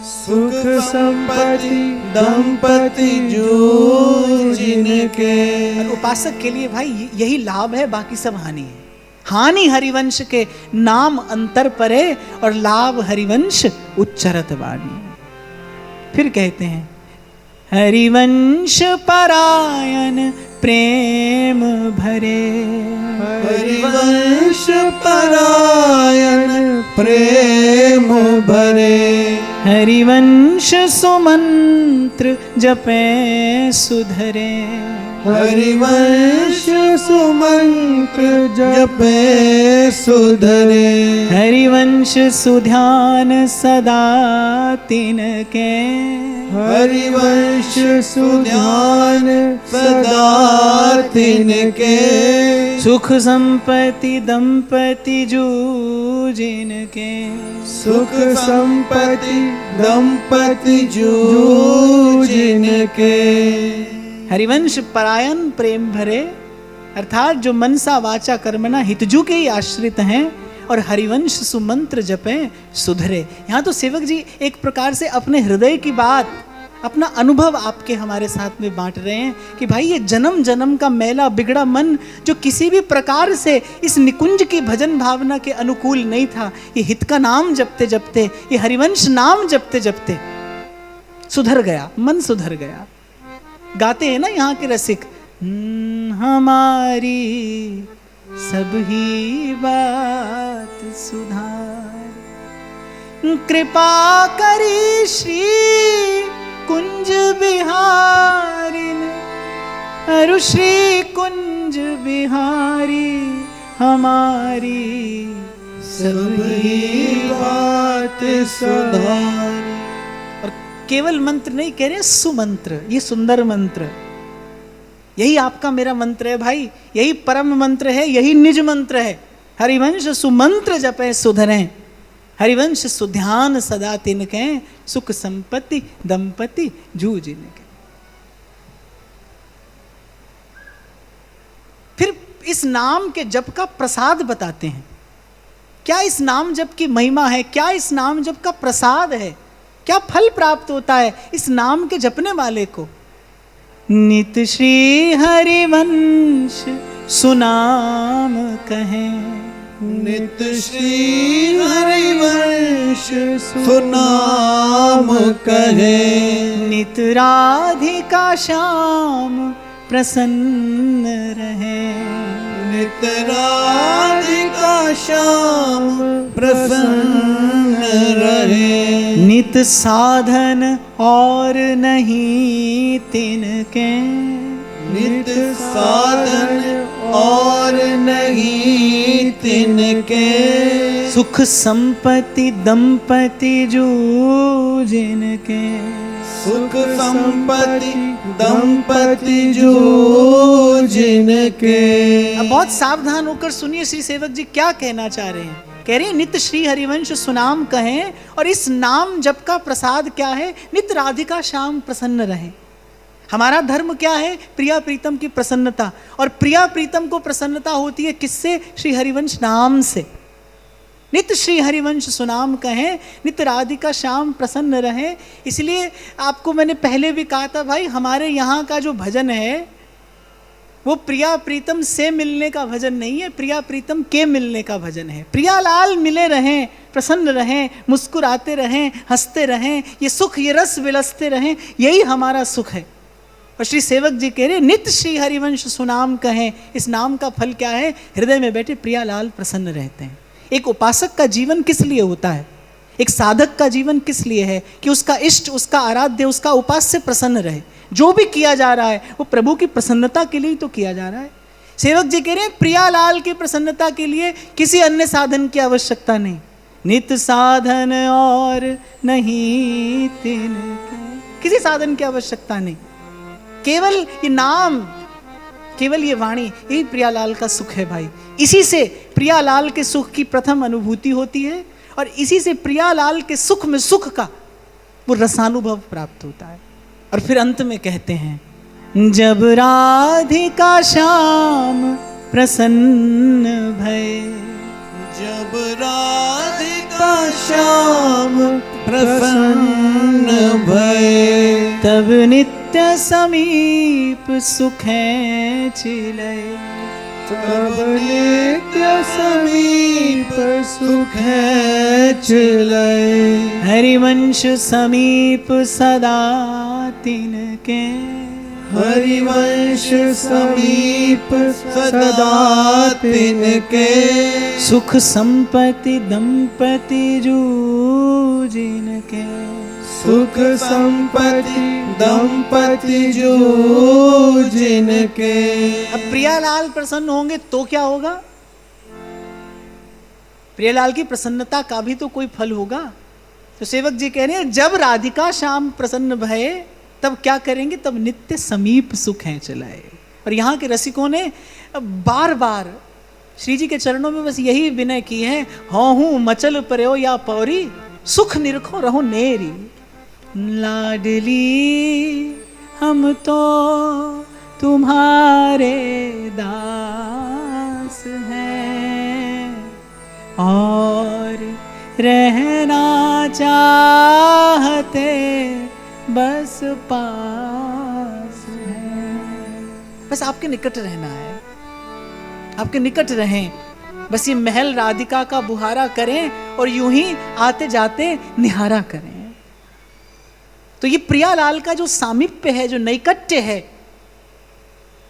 सुख संपत्ति दंपति जो जिनके। उपासक के लिए भाई यही लाभ है, बाकी सब हानि है। हानि हरिवंश के नाम अंतर परे, और लाभ हरिवंश उच्चरत वाणी। फिर कहते हैं, हरिवंश परायण प्रेम भरे, हरिवंश परायण प्रेम भरे, हरिवंश सुमंत्र जपे सुधरे, हरिवंश सुमंत्र जपे सुधरे, हरिवंश सुध्यान सदा तिनके, हरिवंश सुध्यान सदा तिनके, सुख संपत्ति दंपति जो जिनके, सुख संपत्ति दंपति जो जिनके। हरिवंश परायण प्रेम भरे, अर्थात जो मनसा वाचा कर्मणा हितजू के ही आश्रित हैं, और हरिवंश सुमंत्र जपे सुधरे। यहाँ तो सेवक जी एक प्रकार से अपने हृदय की बात, अपना अनुभव आपके हमारे साथ में बांट रहे हैं कि भाई ये जन्म जन्म का मैला बिगड़ा मन जो किसी भी प्रकार से इस निकुंज की भजन भावना के अनुकूल नहीं था, ये हित का नाम जपते जपते, ये हरिवंश नाम जपते जपते सुधर गया, मन सुधर गया। गाते हैं ना यहाँ के रसिक, हमारी सब ही बात सुधार, कृपा करी श्री कुंज बिहारिन, अरु श्री कुंज बिहारी हमारी सब ही बात सुधार। और केवल मंत्र नहीं कह रहे, सुमंत्र, ये सुंदर मंत्र, यही आपका मेरा मंत्र है भाई, यही परम मंत्र है, यही निज मंत्र है। हरिवंश सुमंत्र जपे सुधरें, हरिवंश सुध्यान सदा तिनके, सुख संपत्ति दंपति जू जिनके। फिर इस नाम के जप का प्रसाद बताते हैं। क्या इस नाम जप की महिमा है, क्या इस नाम जप का प्रसाद है, क्या फल प्राप्त होता है इस नाम के जपने वाले को। नित श्री हरिवंश सुनाम कहें, नित श्री हरिवंश सुनाम कहे, नित राधिका श्याम प्रसन्न रहे, नित राधिका श्याम प्रसन्न रहे। नित साधन और नहीं तिनके, नित साधन और नहीं तिनके। सुख संपत्ति दंपति जो जिनके, सुख संपत्ति दंपति जो जिनके। अब बहुत सावधान होकर सुनिए श्री सेवक जी क्या कहना चाह रहे हैं। कह रहे हैं नित श्री हरिवंश सुनाम कहें, और इस नाम जप का प्रसाद क्या है? नित राधिका श्याम प्रसन्न रहे। हमारा धर्म क्या है? प्रिया प्रीतम की प्रसन्नता, और प्रिया प्रीतम को प्रसन्नता होती है किससे? श्री हरिवंश नाम से। नित श्री हरिवंश सुनाम कहें, नित राधिका श्याम प्रसन्न रहे। इसलिए आपको मैंने पहले भी कहा था भाई, हमारे यहाँ का जो भजन है वो प्रिया प्रीतम से मिलने का भजन नहीं है, प्रिया प्रीतम के मिलने का भजन है। प्रियालाल मिले रहें, प्रसन्न रहें, मुस्कुराते रहें, हंसते रहें, ये सुख ये रस विलसते रहें, यही हमारा सुख है। और श्री सेवक जी कह रहे नित श्री हरिवंश सुनाम कहें। इस नाम का फल क्या है? हृदय में बैठे प्रियालाल प्रसन्न रहते हैं। एक उपासक का जीवन किस लिए होता है? एक साधक का जीवन किस लिए है? कि उसका इष्ट, उसका आराध्य, उसका उपास्य प्रसन्न रहे। जो भी किया जा रहा है वो प्रभु की प्रसन्नता के लिए तो किया जा रहा है। सेवक जी कह रहे हैं प्रियालाल की प्रसन्नता के लिए किसी अन्य साधन की आवश्यकता नहीं। नित साधन और नहीं तिनके, किसी साधन की आवश्यकता नहीं। केवल ये नाम, केवल ये वाणी, यही प्रियालाल का सुख है भाई। इसी से प्रियालाल के सुख की प्रथम अनुभूति होती है, और इसी से प्रियालाल के सुख में सुख का वो रसानुभव प्राप्त होता है। और फिर अंत में कहते हैं जब राधिका श्याम प्रसन्न भय, जब राधिका श्याम प्रसन्न भय, तब नित्य समीप सुखें चिलय। तब नित्य समीप सुख चिलय। हरिवंश समीप सदा तिनके, हरिवंश समीप सदा तिनके। सुख संपत्ति दंपति जो जिनके, सुख संपत्ति दंपति जो जिनके। अब प्रियालाल प्रसन्न होंगे तो क्या होगा? प्रियालाल की प्रसन्नता का भी तो कोई फल होगा। तो सेवक जी कह रहे हैं जब राधिका श्याम प्रसन्न भये तब क्या करेंगे? तब नित्य समीप सुख हैं चलाए। और यहाँ के रसिकों ने बार बार श्री जी के चरणों में बस यही विनय की है, हूँ मचल पर्यो या पौरी, सुख निरखो रहो नेरी। लाडली हम तो तुम्हारे दास हैं, और रहना चाहते बस पास है। बस आपके निकट रहना है, आपके निकट रहें। बस ये महल राधिका का बुहारा करें और यूं ही आते जाते निहारा करें। तो ये प्रियालाल का जो सामीप्य है, जो नैकट्य है,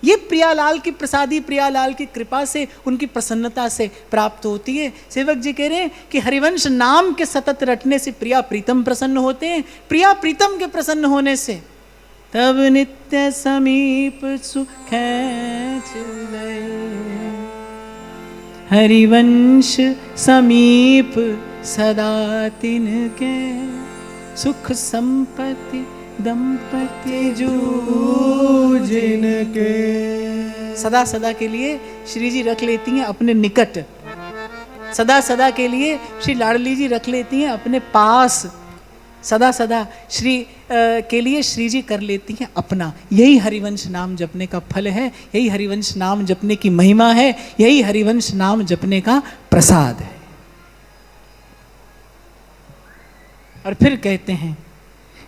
ये प्रियालाल की प्रसादी, प्रियालाल की कृपा से, उनकी प्रसन्नता से प्राप्त होती है। सेवक जी कह रहे हैं कि हरिवंश नाम के सतत रटने से प्रिया प्रीतम प्रसन्न होते हैं। प्रिया प्रीतम के प्रसन्न होने से तब नित्य समीप सुख चिलय। हरिवंश समीप सदा तिनके, सुख संपत्ति दंपति जो जिनके। सदा सदा के लिए श्री जी रख लेती हैं अपने निकट, सदा सदा के लिए श्री लाडली जी रख लेती हैं अपने पास, सदा सदा श्री के लिए श्री जी कर लेती हैं अपना। यही हरिवंश नाम जपने का फल है, यही हरिवंश नाम जपने की महिमा है, यही हरिवंश नाम जपने का प्रसाद है। और फिर कहते हैं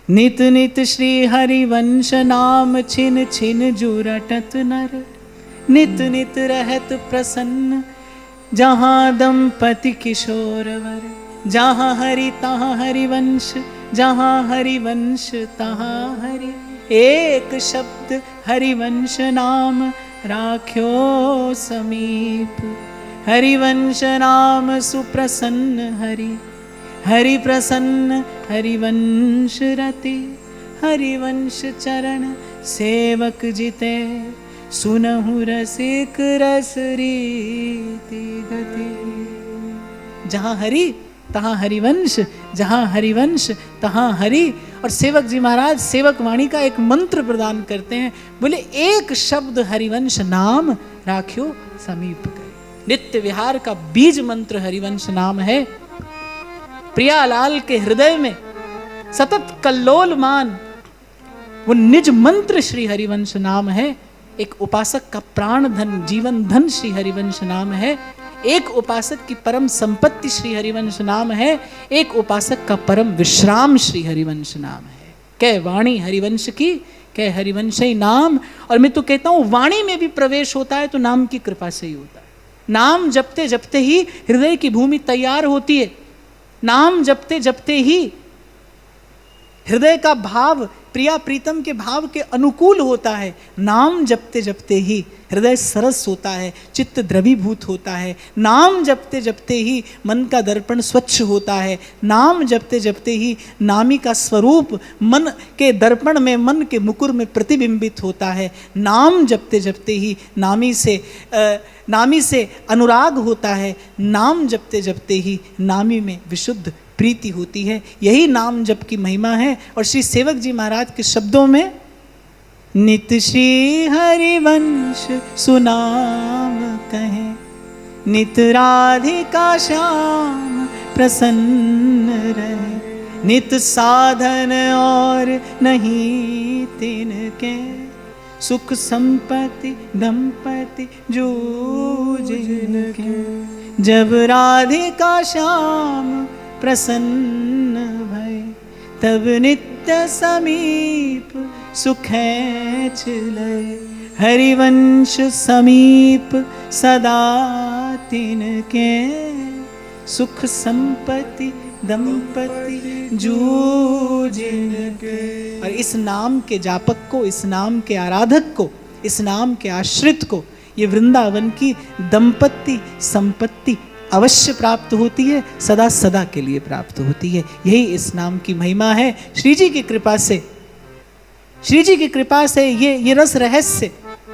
नित नित श्री हरिवंश नाम छिन छिन जो रटत नर, नित नित रहत प्रसन्न जहाँ दंपति किशोरवर। जहाँ हरि तहाँ हरिवंश, जहाँ हरिवंश तहाँ हरि, एक शब्द हरिवंश नाम राख्यो समीप। हरिवंश नाम सुप्रसन्न हरि, हरि प्रसन्न हरिवंश रति। हरिवंश चरण सेवक जिते, सुनहु रसिक रस रीति गति। जहाँ हरि तहाँ हरिवंश, जहाँ हरिवंश तहाँ हरि। और सेवक जी महाराज सेवक वाणी का एक मंत्र प्रदान करते हैं, बोले एक शब्द हरिवंश नाम राख्यो समीप गए। नित्य विहार का बीज मंत्र हरिवंश नाम है। प्रियालाल के हृदय में सतत कल्लोल मान वो निज मंत्र श्री हरिवंश नाम है। एक उपासक का प्राण धन जीवन धन श्री हरिवंश नाम है। एक उपासक की परम संपत्ति श्री हरिवंश नाम है। एक उपासक का परम विश्राम श्री हरिवंश नाम है। कह वाणी हरिवंश की, कह हरिवंश ही नाम। और मैं तो कहता हूं वाणी में भी प्रवेश होता है तो नाम की कृपा से ही होता है। नाम जपते जपते ही हृदय की भूमि तैयार होती है। नाम जपते जपते ही हृदय का भाव प्रिया प्रीतम के भाव के अनुकूल होता है। नाम जपते जपते ही हृदय सरस होता है, चित्त द्रवीभूत होता है। नाम जपते जपते ही मन का दर्पण स्वच्छ होता है। नाम जपते जपते ही नामी का स्वरूप मन के दर्पण में, मन के मुकुर में प्रतिबिंबित होता है। नाम जपते जपते ही नामी से अनुराग होता है। नाम जपते जपते ही नामी में विशुद्ध प्रीति होती है। यही नाम जप की महिमा है। और श्री सेवक जी महाराज के शब्दों में, नित श्री हरिवंश सुनाम कहे, नित राधिका श्याम प्रसन्न रहे। नित साधन और नहीं तिनके, सुख संपत्ति दंपति जो जिनके। जब राधिका श्याम प्रसन्न भय, तब नित्य समीप सुखैच लय। हरिवंश समीप सदा तिनके, सुख संपत्ति दंपति जो जिनके। और इस नाम के जापक को, इस नाम के आराधक को, इस नाम के आश्रित को ये वृंदावन की दंपत्ति संपत्ति अवश्य प्राप्त होती है, सदा सदा के लिए प्राप्त होती है। यही इस नाम की महिमा है। श्री जी की कृपा से, श्री जी की कृपा से ये रस रहस्य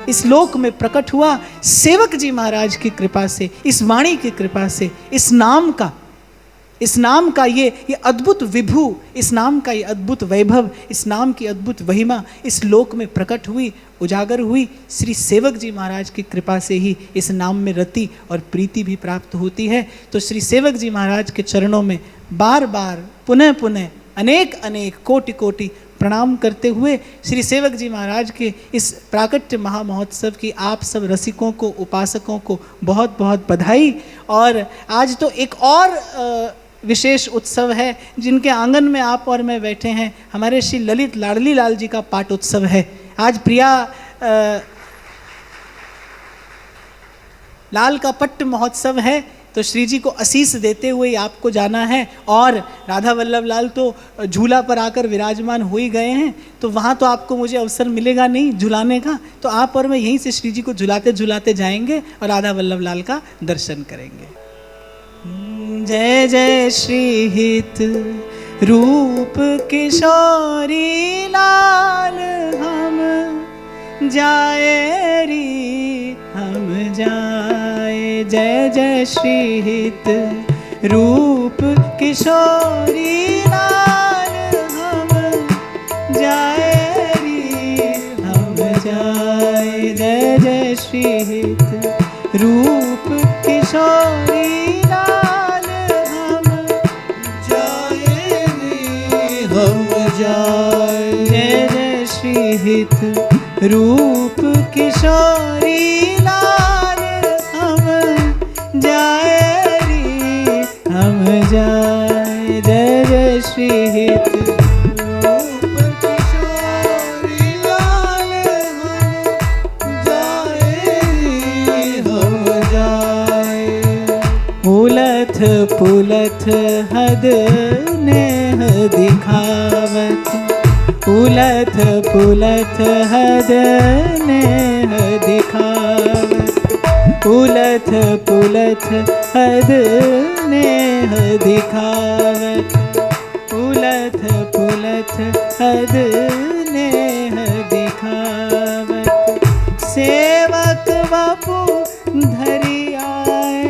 इस लोक में प्रकट हुआ। सेवक जी महाराज की कृपा से, इस वाणी की कृपा से, इस नाम का ये अद्भुत विभू, इस नाम का ये अद्भुत वैभव, इस नाम की अद्भुत महिमा इस लोक में प्रकट हुई, उजागर हुई। श्री सेवक जी महाराज की कृपा से ही इस नाम में रति और प्रीति भी प्राप्त होती है। तो श्री सेवक जी महाराज के चरणों में बार बार पुनः पुनः अनेक अनेक कोटि कोटि प्रणाम करते हुए श्री सेवक जी महाराज के इस प्राकट्य महामहोत्सव की आप सब रसिकों को, उपासकों को बहुत बहुत बधाई। और आज तो एक और विशेष उत्सव है जिनके आंगन में आप और मैं बैठे हैं। हमारे श्री ललित लाडली लाल जी का पाठ उत्सव है। आज प्रिया लाल का पट्ट महोत्सव है, तो श्री जी को आशीष देते हुए आपको जाना है। और राधा वल्लभ लाल तो झूला पर आकर विराजमान हो ही गए हैं, तो वहाँ तो आपको मुझे अवसर मिलेगा नहीं झुलाने का, तो आप और मैं यहीं से श्री जी को झुलाते झुलाते जाएंगे और राधा वल्लभ लाल का दर्शन करेंगे। जय जय श्री हित रूप किशोरी लाल, हम जाए री हम जाए। जय जय श्री हित रूप किशोरी लाल, हम जाए री हम जाए। जय जय श्री हित रूप किशोरी लाल, हम जाए री हम जाए। जय जय श्री हित रूप किशोरी लाल, हम जाए री हम जाए। जय जय श्री हित रूप किशोरी लाल, हम जाए री हम जाए। उलथ पुलथ हद नेह दिखावत, उलथ पुलथ हद नेह दिखावत, उलथ पुलथ हद नेह दिखावत, उलथ पुलथ हद नेह दिखावत। सेवक वपु धरि आए,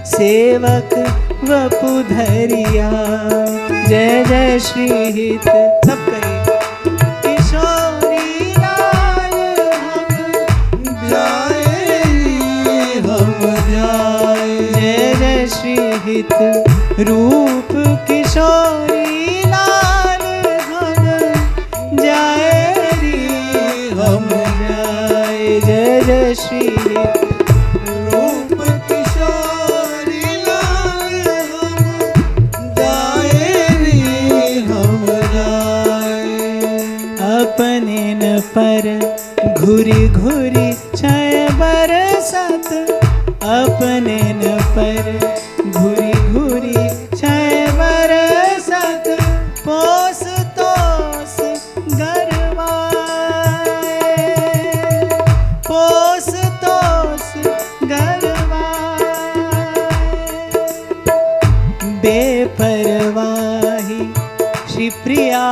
सेवक वपु धरि आए। जय जय श्री हित सब करिए। किशोरी लाल हम जाए हम जाए। जय जय श्री हित रूप किशोरी लाल हम जाए रे हम जाए। जय जय श्री हित रूप किशोरी लाल हम जाए रे हम जाए। अपने न पर घुरी घुरी छाए बरसत, अपने न पर घुरी घुरी छाए बरसत। पोस तोस गरवाए, पोस तोस गरवाए। बेपरवाही श्री प्रिया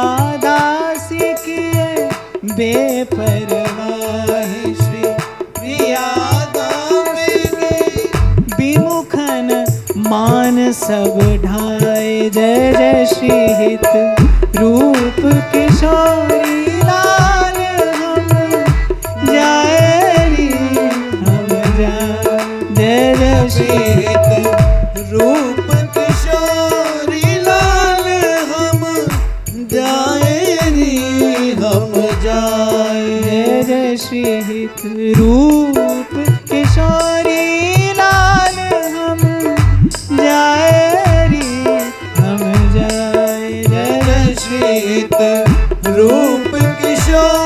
दासी किए, बेपरवाही श्री प्रिया दासी की विमुखन मान सब ढाए। जय जय श्री हित रूप किशोरी लाल हम जाए रे हम जाए। जय जय श्री हित रूप किशोरी लाल हम जाए रे हम जाए। जय जय श्री हित रूप किशोरी लाल हम जाए रे हम जाए। जय जय श्री हित रूप किशोर